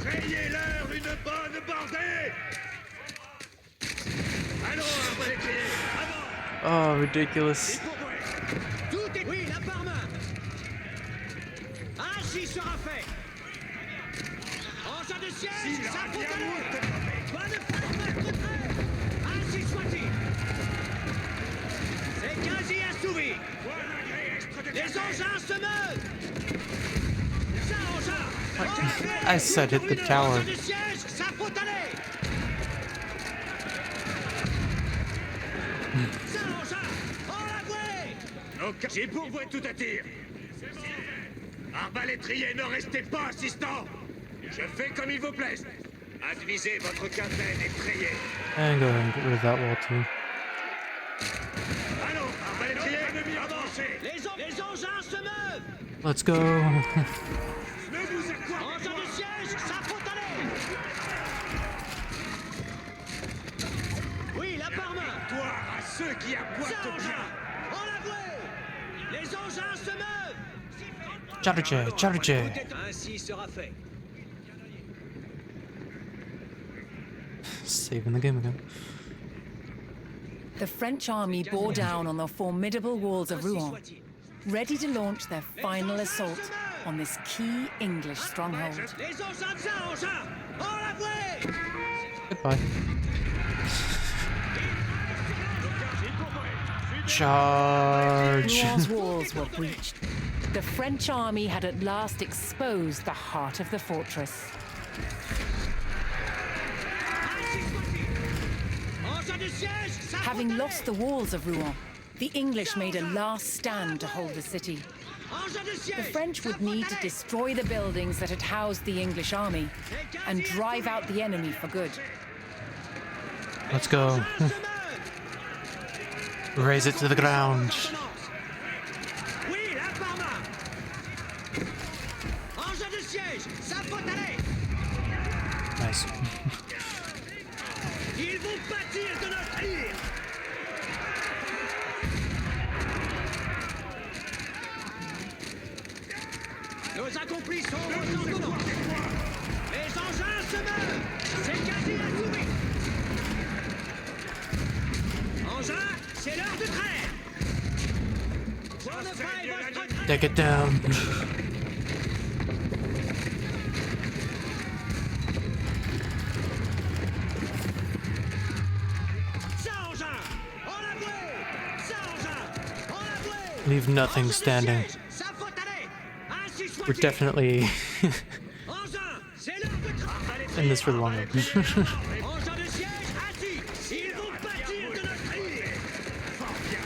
Rayez-leur une bonne bordée. Allons, arbalétrier, avant. Oh, ridiculous. Tout est... Oui, la par main. Ainsi sera fait. Engin de siège, ça faut aller. Bonne permettre trait. Ainsi soit-il. C'est quasi assouvi. Les engins se meuvent. Ça, engin. I said hit the tower. Engin de siège, ça faut aller. Ça, engin. En la vouée. J'ai pour vous tout à tir. Arbalétrier, ne restez pas assistant. Je fais comme il vous plaît. Advisez votre quinzaine et trayez. And go ahead and get rid of that wall too. Allons, arbalétrier, avancez. Les engins se meuvent. Let's go. Ne vous accordez Engin de siège, ça faut aller. Oui, la par main. pas à ceux qui Ça, appointent engin. bien. En la vouée. Les engins se meuvent. Charge. Ainsi sera fait. Saving the game again. The French army bore down on the formidable walls of Rouen, ready to launch their final assault on this key English stronghold. Les engins de ça, engin. En la vouée. Goodbye. Charge. Rouen's walls were breached. The French army had at last exposed the heart of the fortress. Engin de siège, ça faut Having aller. lost the walls of Rouen, the English made a last stand to hold the city. Engin de siège. The French would ça faut need to aller. destroy the buildings that had housed the English army and drive out the enemy for good. Let's go. Engins se meuvent. Raise it to the ground. Oui, la par main. Engin de siège, ça faut aller. Nice. Ils vont pâtir de notre tir. Nous accomplissons vos ordonnances. Les engins se meuvent. C'est quasi assouvi. Engins, c'est l'heure de trêve. Bonne paille, votre Take it down. Ça, engin. En la vouée. Ça, engin. En la vouée. Leave nothing standing. Ça faut aller. Ainsi We're soit-il. definitely Engin, c'est l'heure de trêve. in this for the long run. Engin de siège, assis. Ils vont pâtir de notre tir. Fort bien.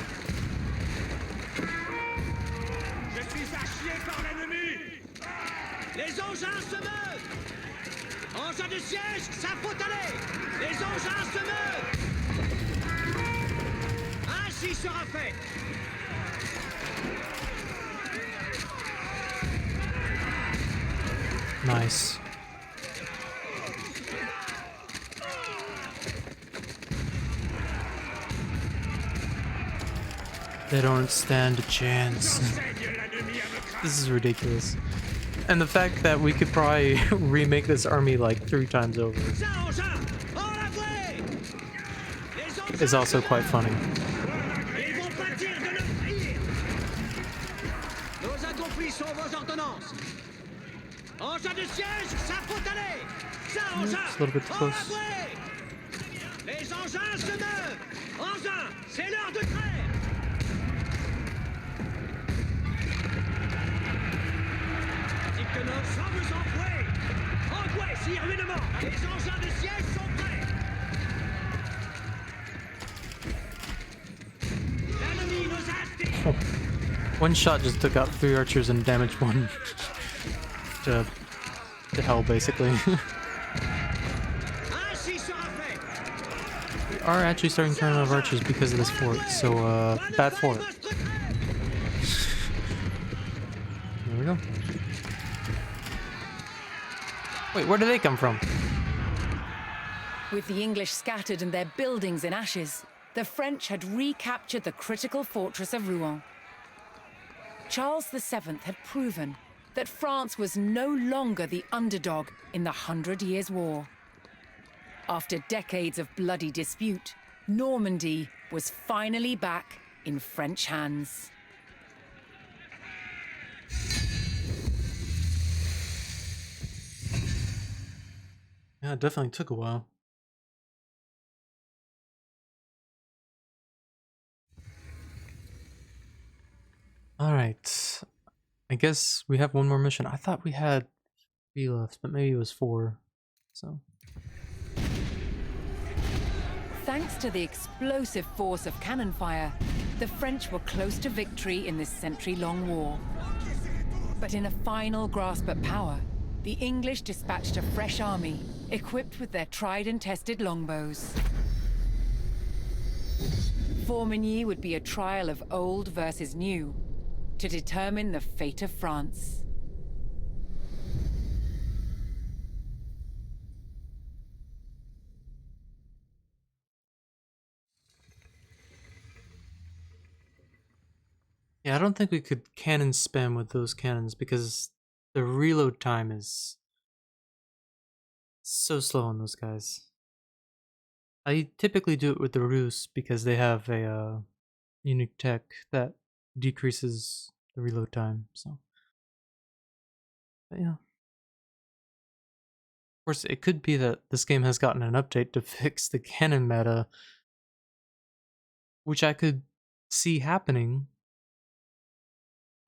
Je suis à chier par l'ennemi. Les engins se meuvent. Engin de siège, ça faut aller. Les engins se meuvent. Ainsi sera fait. Nice. They don't stand a chance. This is ridiculous. And the fact that we could probably remake this army like 3 times over Ça, engin. En la vouée. Les engins is also se quite meuvent. funny. Ils vont pâtir de notre tir. Nous accomplissons vos ordonnances. Engin de siège, ça faut aller. Ça, engin. It's a little bit En close. avoué. Les engins se meuvent. Engin, c'est l'heure de trêve. Dictenos, sans vous enfouer. Angoisse, ruinement. Les engins de siège sont prêts. L'ennemi nous a Oh. One shot just took out 3 archers and damaged 1 to hell, basically. Ainsi sera fait. We are actually starting to run out of archers because of this fort, so bad fort. There we go. Wait, where do they come from? With the English scattered and their buildings in ashes, the French had recaptured the critical fortress of Rouen. Charles VII had proven that France was no longer the underdog in the 100 Years' War. After decades of bloody dispute, Normandy was finally back in French hands. Yeah, it definitely took a while. Alright. I guess we have one more mission. I thought we had 3 left, but maybe it was 4. So. Thanks to the explosive force of cannon fire, the French were close to victory in this century-long war. But in a final grasp at power, the English dispatched a fresh army, equipped with their tried and tested longbows. Formigny would be a trial of old versus new, to determine the fate of France. Yeah, I don't think we could cannon spam with those cannons because the reload time is so slow on those guys. I typically do it with the Rus because they have a unique tech that decreases the reload time, so. But yeah. Of course, it could be that this game has gotten an update to fix the cannon meta, which I could see happening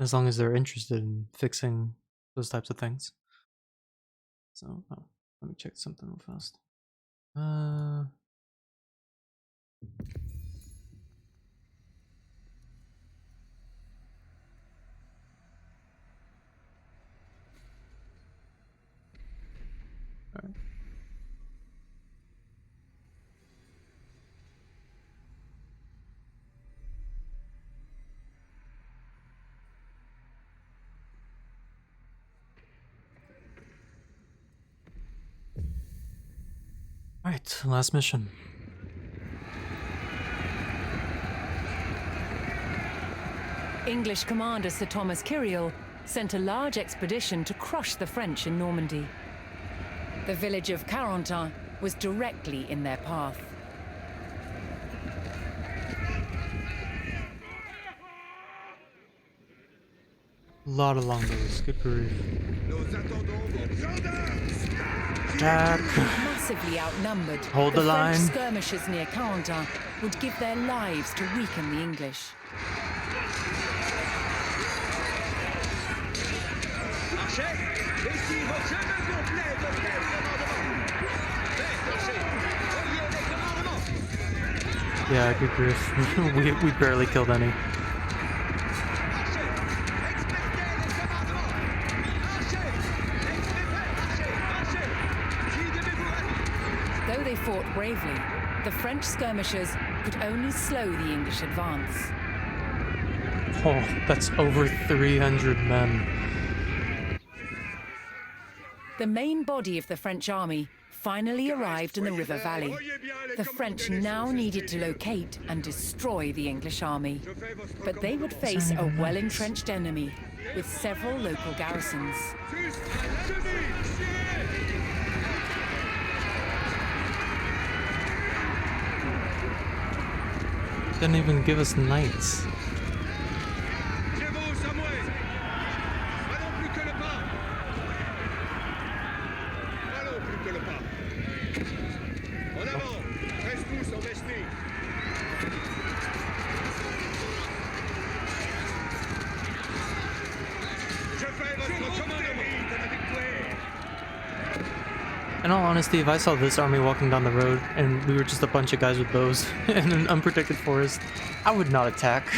as long as they're interested in fixing those types of things. So, oh, let me check something real fast. Alright. Alright, last mission. English commander Sir Thomas Kyriel sent a large expedition to crush the French in Normandy. The village of Carentan was directly in their path. A lot of longbows, good grief. Attack! Massively outnumbered, Hold the line. French skirmishers near Carentan would give their lives to weaken the English. Yeah, good grief. we barely killed any. Though they fought bravely, the French skirmishers could only slow the English advance. Oh, that's over 300 men. The main body of the French army finally arrived in the river valley. The French now needed to locate and destroy the English army. But they would face a well-entrenched enemy with several local garrisons. Didn't even give us knights. In all honesty, if I saw this army walking down the road and we were just a bunch of guys with bows in an unprotected forest, I would not attack.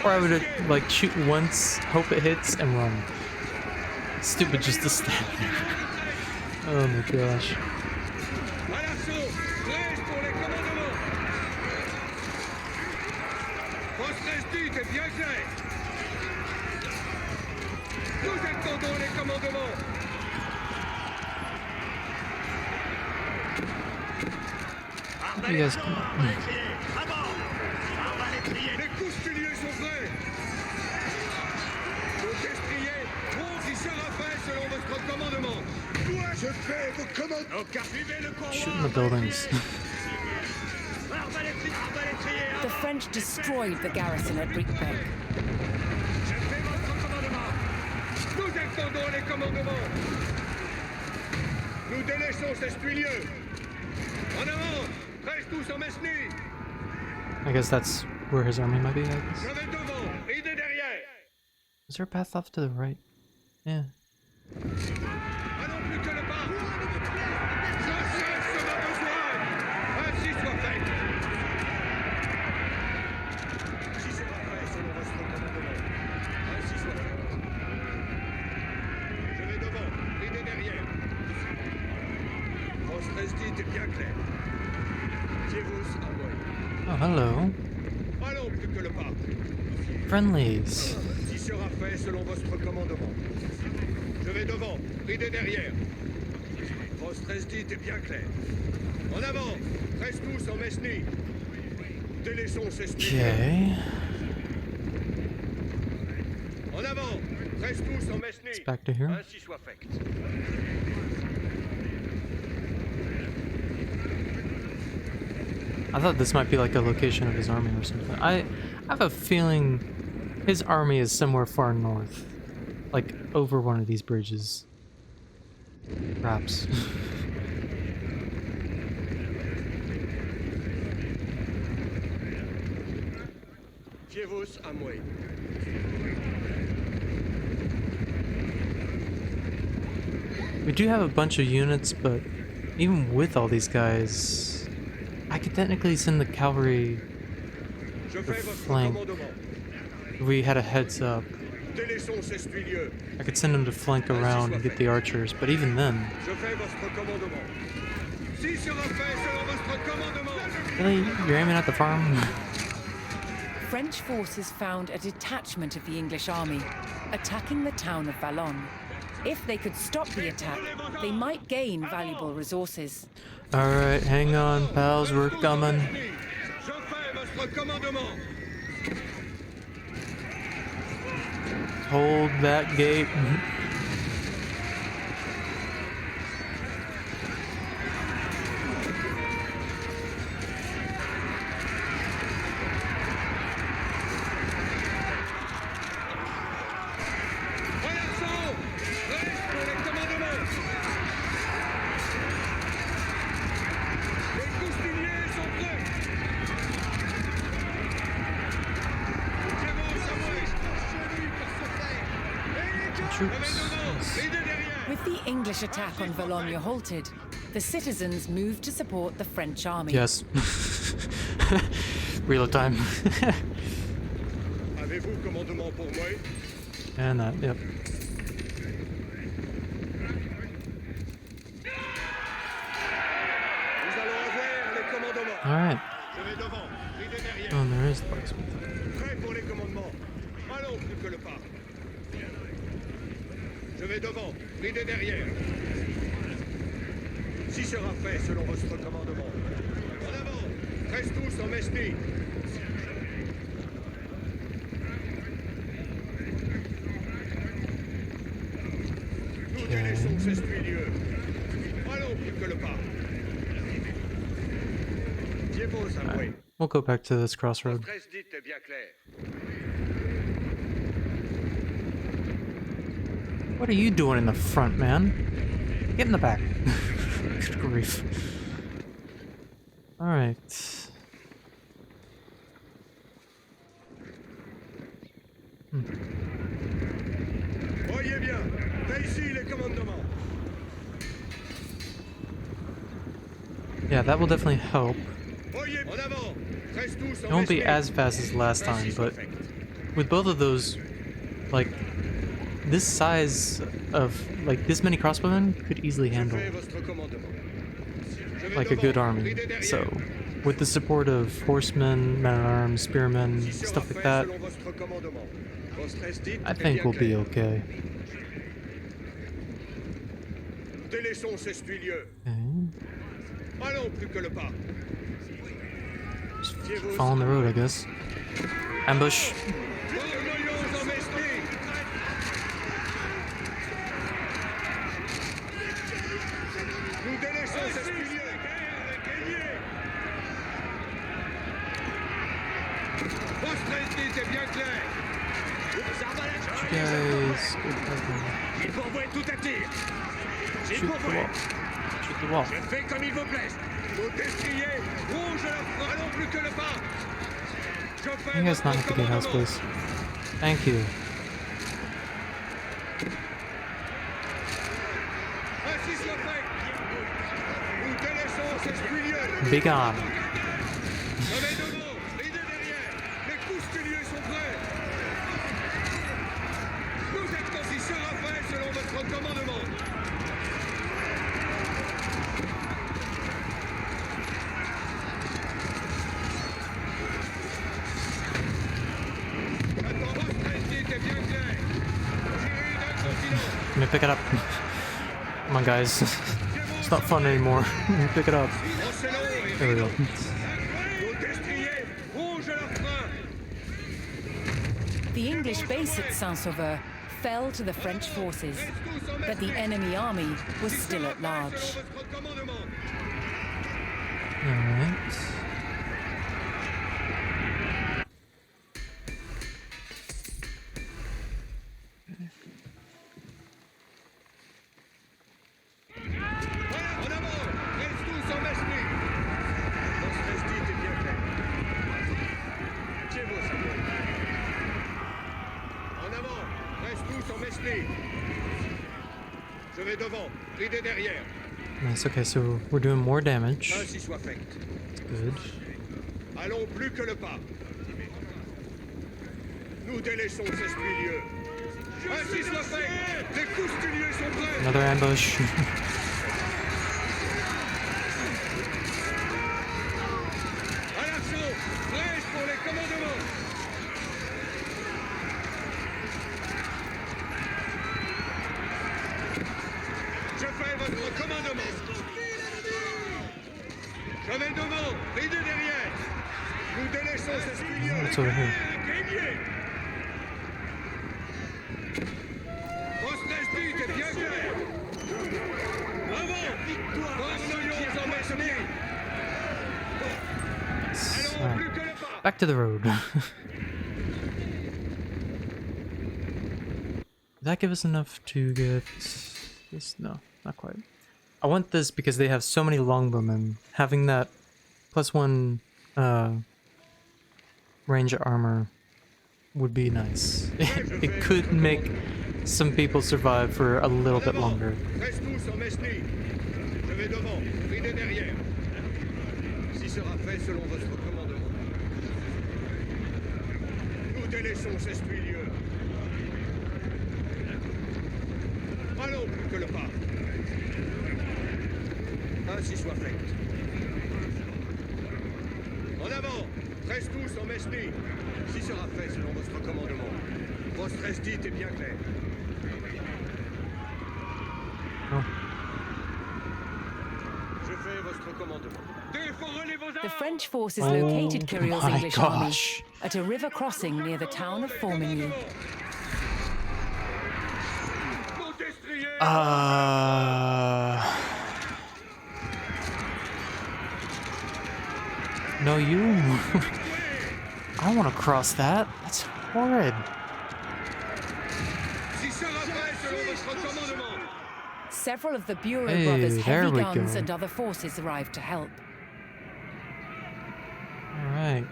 Or I would like shoot once, hope it hits, and run. Stupid just to stand there. Oh my gosh. À l'assaut! 13 pour les commandements! Poste restite est bien clair! Nous attendons les commandements! You guys come on. Les coustiliers sont prêts! Nos destriers vont y sera fait selon votre commandement! Je fais vos commandes. Suivez le courroie! Shoot in the buildings. The French destroyed the garrison at Brickbeck. Je fais votre commandement! Nous attendons les commandements! Nous délaissons ces spuilieux! En avant! Reste tous en Mesnie! I guess that's where his army might be, I guess. Je vais devant! Idée derrière! Is there a path off to the right? Yeah. Allons plus que le pas! Je cesse ma besoin! Ainsi soit fait! Si c'est pas fait selon votre commandement, ainsi soit fait! Je vais devant! Idée derrière! Votre restite est bien clair. Tievous à moi. Oh, hello. Allons plus que le pas! Friendlies. Si sera fait selon votre commandement. Je vais devant, idée derrière. Votre restite est bien clair. En avant, reste tous en Mesnie. Délaissons ces spuilieux. Okay. En avant, reste tous en Mesnie. It's back to here. Ainsi soit fait. I thought this might be like a location of his army or something. I have a feeling his army is somewhere far north. Like over one of these bridges. Perhaps. Fiez-vous à moi. We do have a bunch of units, but even with all these guys, I could technically send the cavalry Je the fais votre flank. commandement. If we had a heads up, Délaissons ces spuilieux. I could send them to flank around and get the archers, but even then, Je fais votre commandement. Si sera fait selon votre commandement. really? You're aiming at the farm? French forces found a detachment of the English army attacking the town of Vallon. If they could stop the attack, they might gain valuable resources. Alright, hang on, pals, we're coming. Je fais votre commandement. Hold that gate. En assaut! Reste pour les commandements. Les coustiliers sont prêts. Tiens-vous, Samuel. Troops. Idée derrière. With the English attack on Valognes halted, the citizens moved to support the French army. Yes. Reload time. Avez-vous commandement pour moi? And that, yep. Nous allons avoir les commandements. Alright. Je vais devant. Idée derrière. Oh, and there is the blacksmith. Prêt pour les commandements. Allons plus que le pas. Je vais devant. Idée derrière. Si sera fait selon votre commandement. En avant. Reste tous en Mesnie. Nous délaissons ces spuilieux. Allons plus que le pas. Tiens-vous, Samuel. We'll go back to this crossroad. Presse dite est bien claire. What are you doing in the front, man? Get in the back. Good grief. Alright. Voyez bien, fais ici les commandements. Yeah, that will definitely help. Voyez, en avant. Reste tous It en won't be mesnée. as fast as last time, but with both of those, like, this size of, like, this many crossbowmen could easily handle, Fais votre commandement. Je vais like, a devant, good army. ridez derrière. So, with the support of horsemen, men-at-arms, spearmen, Si sera stuff like fait that, selon votre commandement. Votre esdite I est think bien we'll be claire. okay. Délaissons ces spuilieux. Okay. Allons plus que le pas. Fiez-vous. Fall on the road, I guess. Ambush. Remoyons en mesnée. Nous délaissons ces spuilieux. Votre esdite est bien claire. Les arbalètes, You guys, il pourvoit tout à tir. J'ai shoot the pourvoit. wall. Shoot the wall. Je fais comme il vous plaise. Nos destriers, rouge à la front. Allons plus que le pas. Je fais You guys not votre have to get house, commandement. please. Thank you. Ainsi soit fait. Nous délaissons ces spuilieux. Big on. Je vais devant, ridez derrière. Les coups spuilieux sont prêts. Nous actons si sera fait selon votre commandement. Maintenant, votre esdite est bien claire. Tirez d'un continent. Let me pick it up. Come on, guys. It's not fun anymore. Let me pick it up. Lancez-le et There we go. nos destriers, rouge à la frein. The English base at Saint-Sauveur fell to the French forces, but the enemy army was still at large. Selon votre commandement. Alright. Voilà, en avant. Reste tous en mesnée. Notre esdite est bien claire. Tiens-vous, Samuel. En avant. Reste tous en mesnée. Je vais devant. Ridez derrière. Nice, okay, so we're doing more damage. Ainsi soit fait. Good. Allons plus que le pas. Nous délaissons ces spuilieux. Ainsi soit fait. Les coups spuilieux sont prêts. Another ambush. À l'assaut. Prêts pour les commandements. Je fais votre commandement. Je vais devant. Ridez derrière. Nous délaissons ces spuilieux. What's over here? Gagnez. Votre esdite est bien claire. Avant. Cornelions en mesnée. Allons Alright. plus que le pas. Back to the road. Did that give us enough to get this? No, not quite. I want this because they have so many longbowmen. Having that +1 range armor would be nice. It could make some people survive for a little bit longer. Reste tous en mesnée. Je vais devant. Ridez derrière. Si sera fait selon votre commandement. Nous délaissons ces spuilieux. Allons plus que le pas. Ainsi soit fait. En avant. Reste tous en mesnée. Si sera fait selon votre commandement. Votre esdite est bien claire. Oh. Je fais votre commandement. Déforrez vos The armes. French forces located Kyril's my English army gosh. at a river crossing near the town of Formigny. Nos destriers. No, you. I don't want to cross that. That's horrid. Si sera fait selon votre commandement. Several of the Bureau Hey, brothers' there heavy we guns go. and other forces arrived to help. Alright.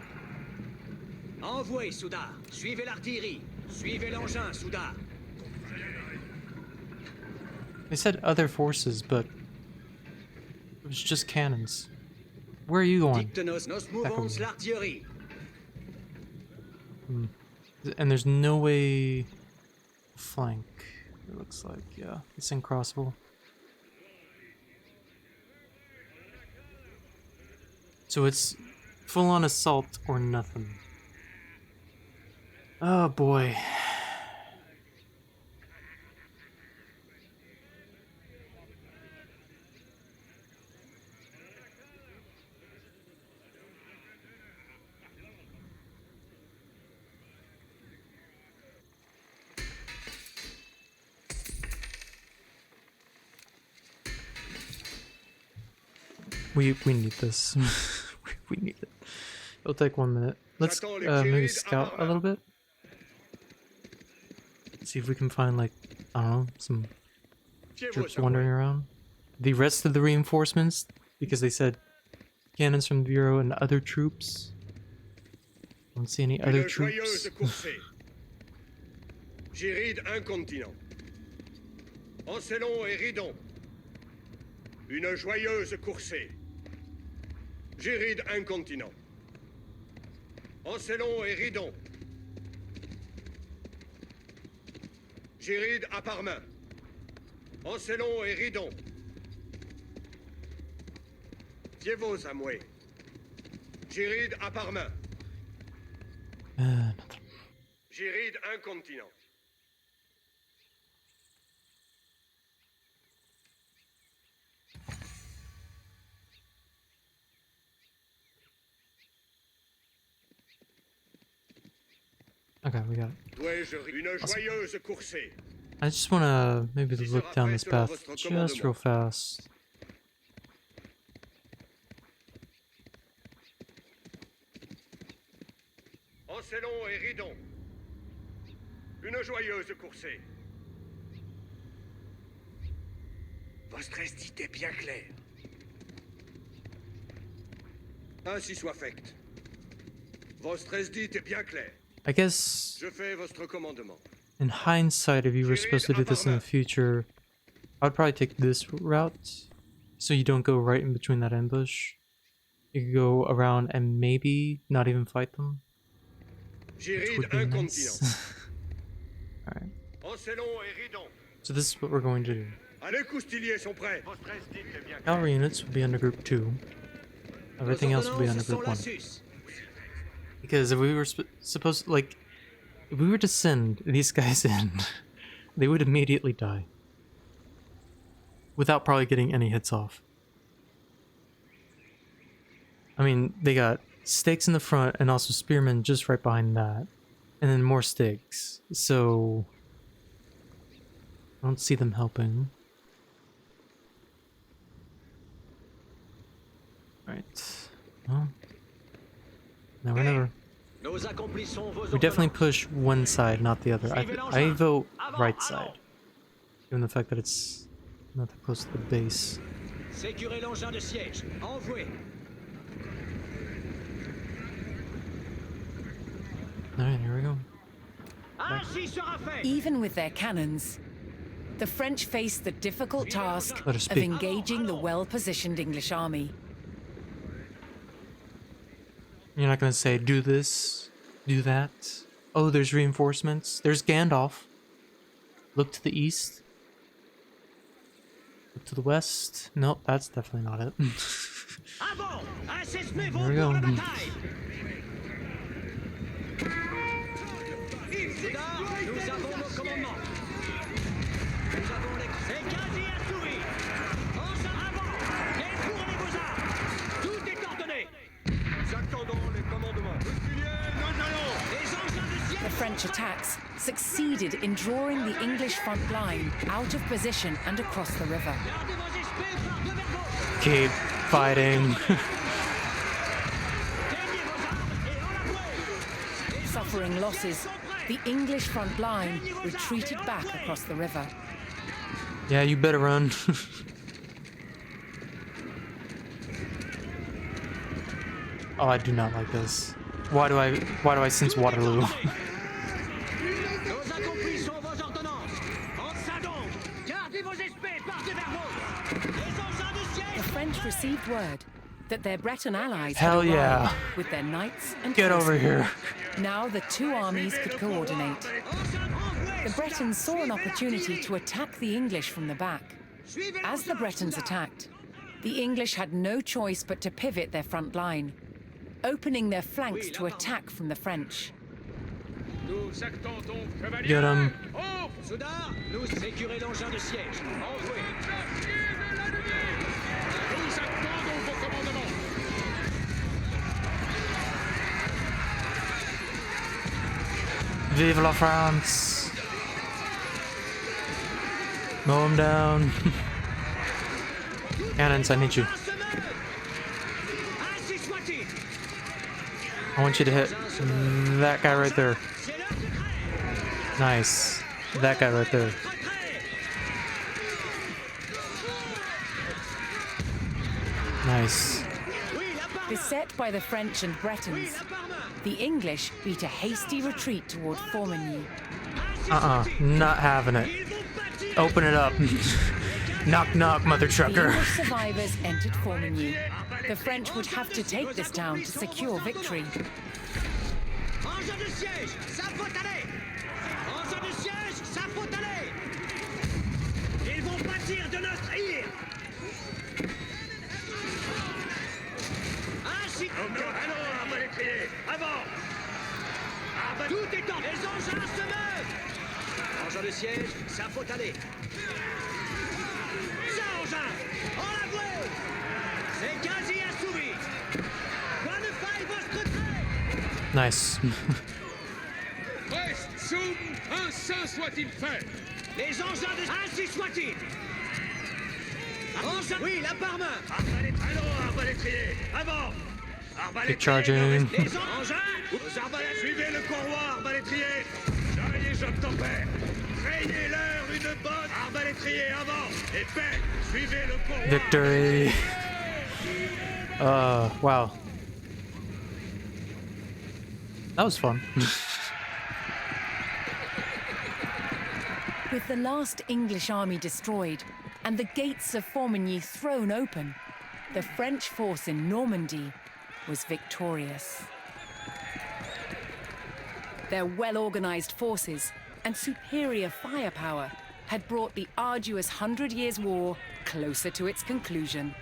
Envoyez, Soudard. Suivez l'artillerie. Suivez l'engin, Soudard. They said other forces, but it was just cannons. Where are you going? Dicte nos mouvons l'artillerie. And there's no way flank. It looks like, yeah, it's uncrossable. So it's full-on assault or nothing. Oh boy. We need this. we need it. It'll take 1 minute. Let's maybe scout a little bit. See if we can find, like, I don't know, some troops wandering around. The rest of the reinforcements, because they said cannons from the Bureau and other troops. I don't see any other troops. J'irride un continent. Encelon et Ridon. Une joyeuse coursée. J'irride un continent. Encelon et Ridon. J'irride à Parmain. Encelon et Ridon. Thiévos à Mouet. J'irride à Parmain. J'irride un continent. Okay, we got it. Une joyeuse coursée. I just want to maybe look down this path just real fast. Encelon et Ridon. Une joyeuse coursée. Votre esthète est bien claire. Ainsi soit fait. Votre esthète est bien claire. I guess Je fais votre commandement. in hindsight, if you were supposed to do this in the future, I'd probably take this route so you don't go right in between that ambush. You could go around and maybe not even fight them. Which would be nice. Alright. So this is what we're going to do. Cavalry units will be under group 2. Everything else will be under group 1. Because if we were supposed, like, if we were to send these guys in, they would immediately die. Without probably getting any hits off. I mean, they got stakes in the front and also spearmen just right behind that. And then more stakes. So I don't see them helping. Right. Well, now or never. We definitely push one side, not the other. I vote right side. Given the fact that it's not that close to the base. Alright, here we go. Even with their cannons, the French faced the difficult task Let her of speak. engaging the well-positioned English army. You're not gonna say, do this, do that. Oh, there's reinforcements. There's Gandalf. Look to the east. Look to the west. Nope, that's definitely not it. There we go. Nous avons nos commandements. Nous avons les... C'est quasi assouvi. En avant. Et pour les beaux-arts. Tout est ordonné. Nous attendons les commandements. Nous allons. Les engins de siège. The French attacks succeeded in drawing the English front line out of position and across the river. Gardez vos espèces par devers. Keep fighting. Gagnez vos armes et en avouez. Suffering losses, the English front line retreated back across the river. Yeah, you better run. Oh, I do not like this. Why do I sense Waterloo? Nos accomplis sont vos ordonnances. En ça donc. Gardez vos espèces par devers vous. Les engins de The siège. French received word that their Breton allies Hell had arrived yeah. with their knights and Get over horsemen. here. Now the two armies could coordinate. The Bretons saw an opportunity to attack the English from the back. As the Bretons attacked, the English had no choice but to pivot their front line, opening their flanks to attack from the French. Get him. Soudard, nous sécurez l'engin de siège. Envoyez. Nous attendons vos commandements. Vive la France. Mow him down. Cannons, I need you. Ainsi soit-il. I want you to hit that guy right there. C'est l'heure de trêve. Nice. That guy right there. Trêve. Nice. Oui, la Parma. Beset by the French and Oui, Bretons, la Parma. the English beat a hasty retreat toward Formigny. Ainsi soit-il. Not having it. Ils vont bâtir. Open it up. Knock knock, mother The trucker. English survivors entered Formigny. The French would have to take this town to secure victory. Engin de siège, ça faut aller. Engin de siège, ça faut aller. Ils vont bâtir de notre île. Ainsi. Allons, arbalétriers, avant. Tout est en. Les engins se meuvent. Engin de siège, ça faut aller. Ça, engin. En la voie. C'est quasi assouvi. Point de faille, votre trait. Nice. Reste, zoom, un saint soit-il fait. Les engins de. Ainsi soit-il. Engin. Oui, la Parma. Allons, arbalétriers, avant. Keep charging. Les engins. Aux arbalètes, suivez le courroie, arbalétriers. Chevalier Job-Tempère, craignez-leur une bonne arbalétrier avant. Et fait, suivez le courroie. Victory. Wow. That was fun. With the last English army destroyed and the gates of Formigny thrown open, the French force in Normandy was victorious. Their well-organized forces and superior firepower had brought the arduous 100 Years' War closer to its conclusion.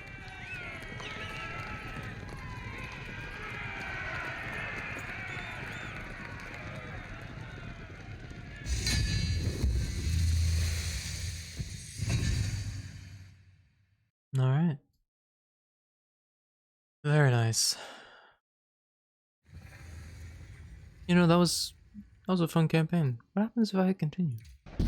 All right. Very nice. You know, that was a fun campaign. What happens if I continue? Oh,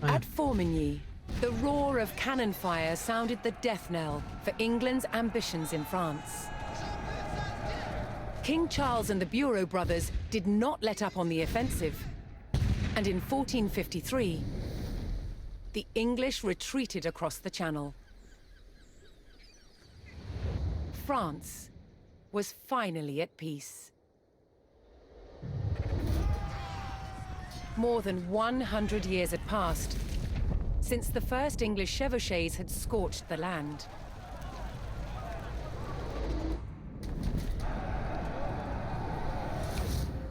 yeah. At Formigny, the roar of cannon fire sounded the death knell for England's ambitions in France. King Charles and the Bureau brothers did not let up on the offensive, and in 1453, the English retreated across the Channel. France was finally at peace. More than 100 years had passed since the first English chevauchés had scorched the land.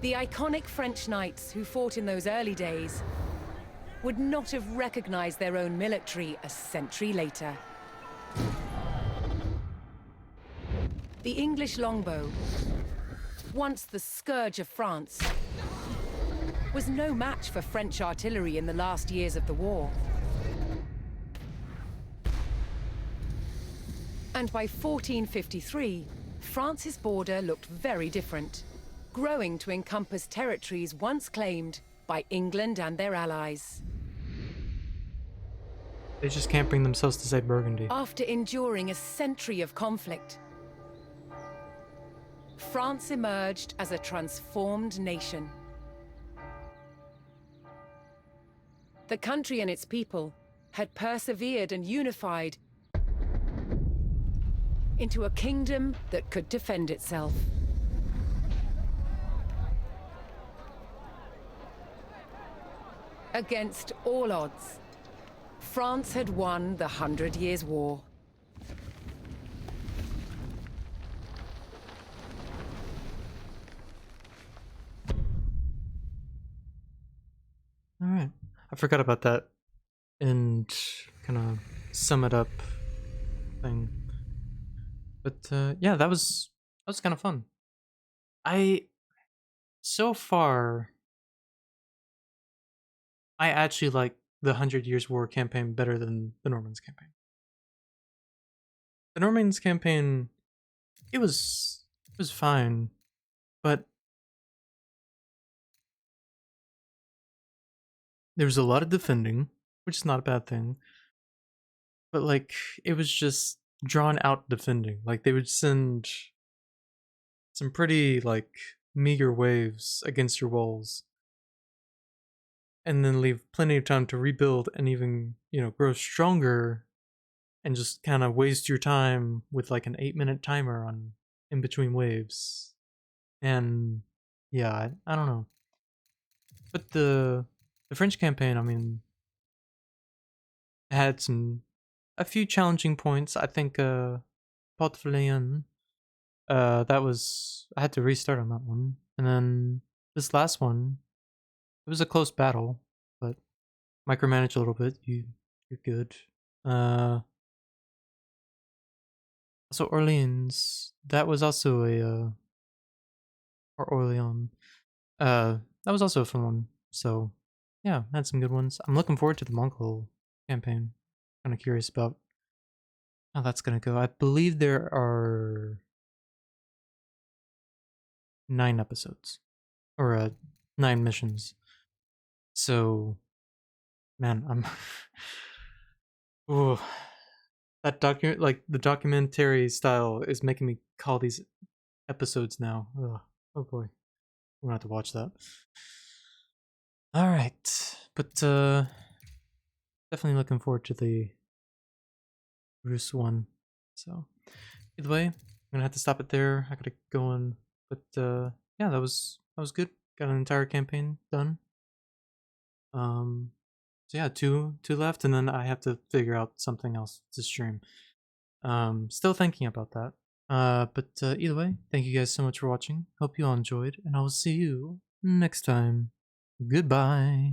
The iconic French knights who fought in those early days would not have recognized their own military a century later. The English longbow, once the scourge of France, was no match for French artillery in the last years of the war. And by 1453, France's border looked very different, growing to encompass territories once claimed by England and their allies. They just can't bring themselves to say Burgundy. After enduring a century of conflict, France emerged as a transformed nation. The country and its people had persevered and unified into a kingdom that could defend itself. Against all odds, France had won the 100 Years' War. I forgot about that and kind of sum it up thing. But yeah, that was kind of fun. So far I actually like the 100 Years War campaign better than the Normans campaign. The Normans campaign, it was fine, but there was a lot of defending, which is not a bad thing. But like, it was just drawn out defending. Like, they would send some pretty like meager waves against your walls, and then leave plenty of time to rebuild and even, you know, grow stronger, and just kind of waste your time with like an 8-minute timer on in between waves. And yeah, I don't know. But the French campaign, I mean, had a few challenging points. I think Port Fléon, that was, I had to restart on that one. And then this last one, it was a close battle, but micromanage a little bit. You're good. So Orleans, that was also a or Orleans. That was also a fun one. So yeah, had some good ones. I'm looking forward to the Mongol campaign. Kind of curious about how that's gonna go. I believe there are 9 episodes or 9 missions. So, man, I'm. Ooh, that like the documentary style, is making me call these episodes now. Ugh. Oh boy, I'm gonna have to watch that. All right, but definitely looking forward to the Bruce one. So, either way, I'm gonna have to stop it there. I gotta go on, but yeah, that was good. Got an entire campaign done. So yeah, two left, and then I have to figure out something else to stream. Still thinking about that. But either way, thank you guys so much for watching. Hope you all enjoyed, and I will see you next time. Goodbye.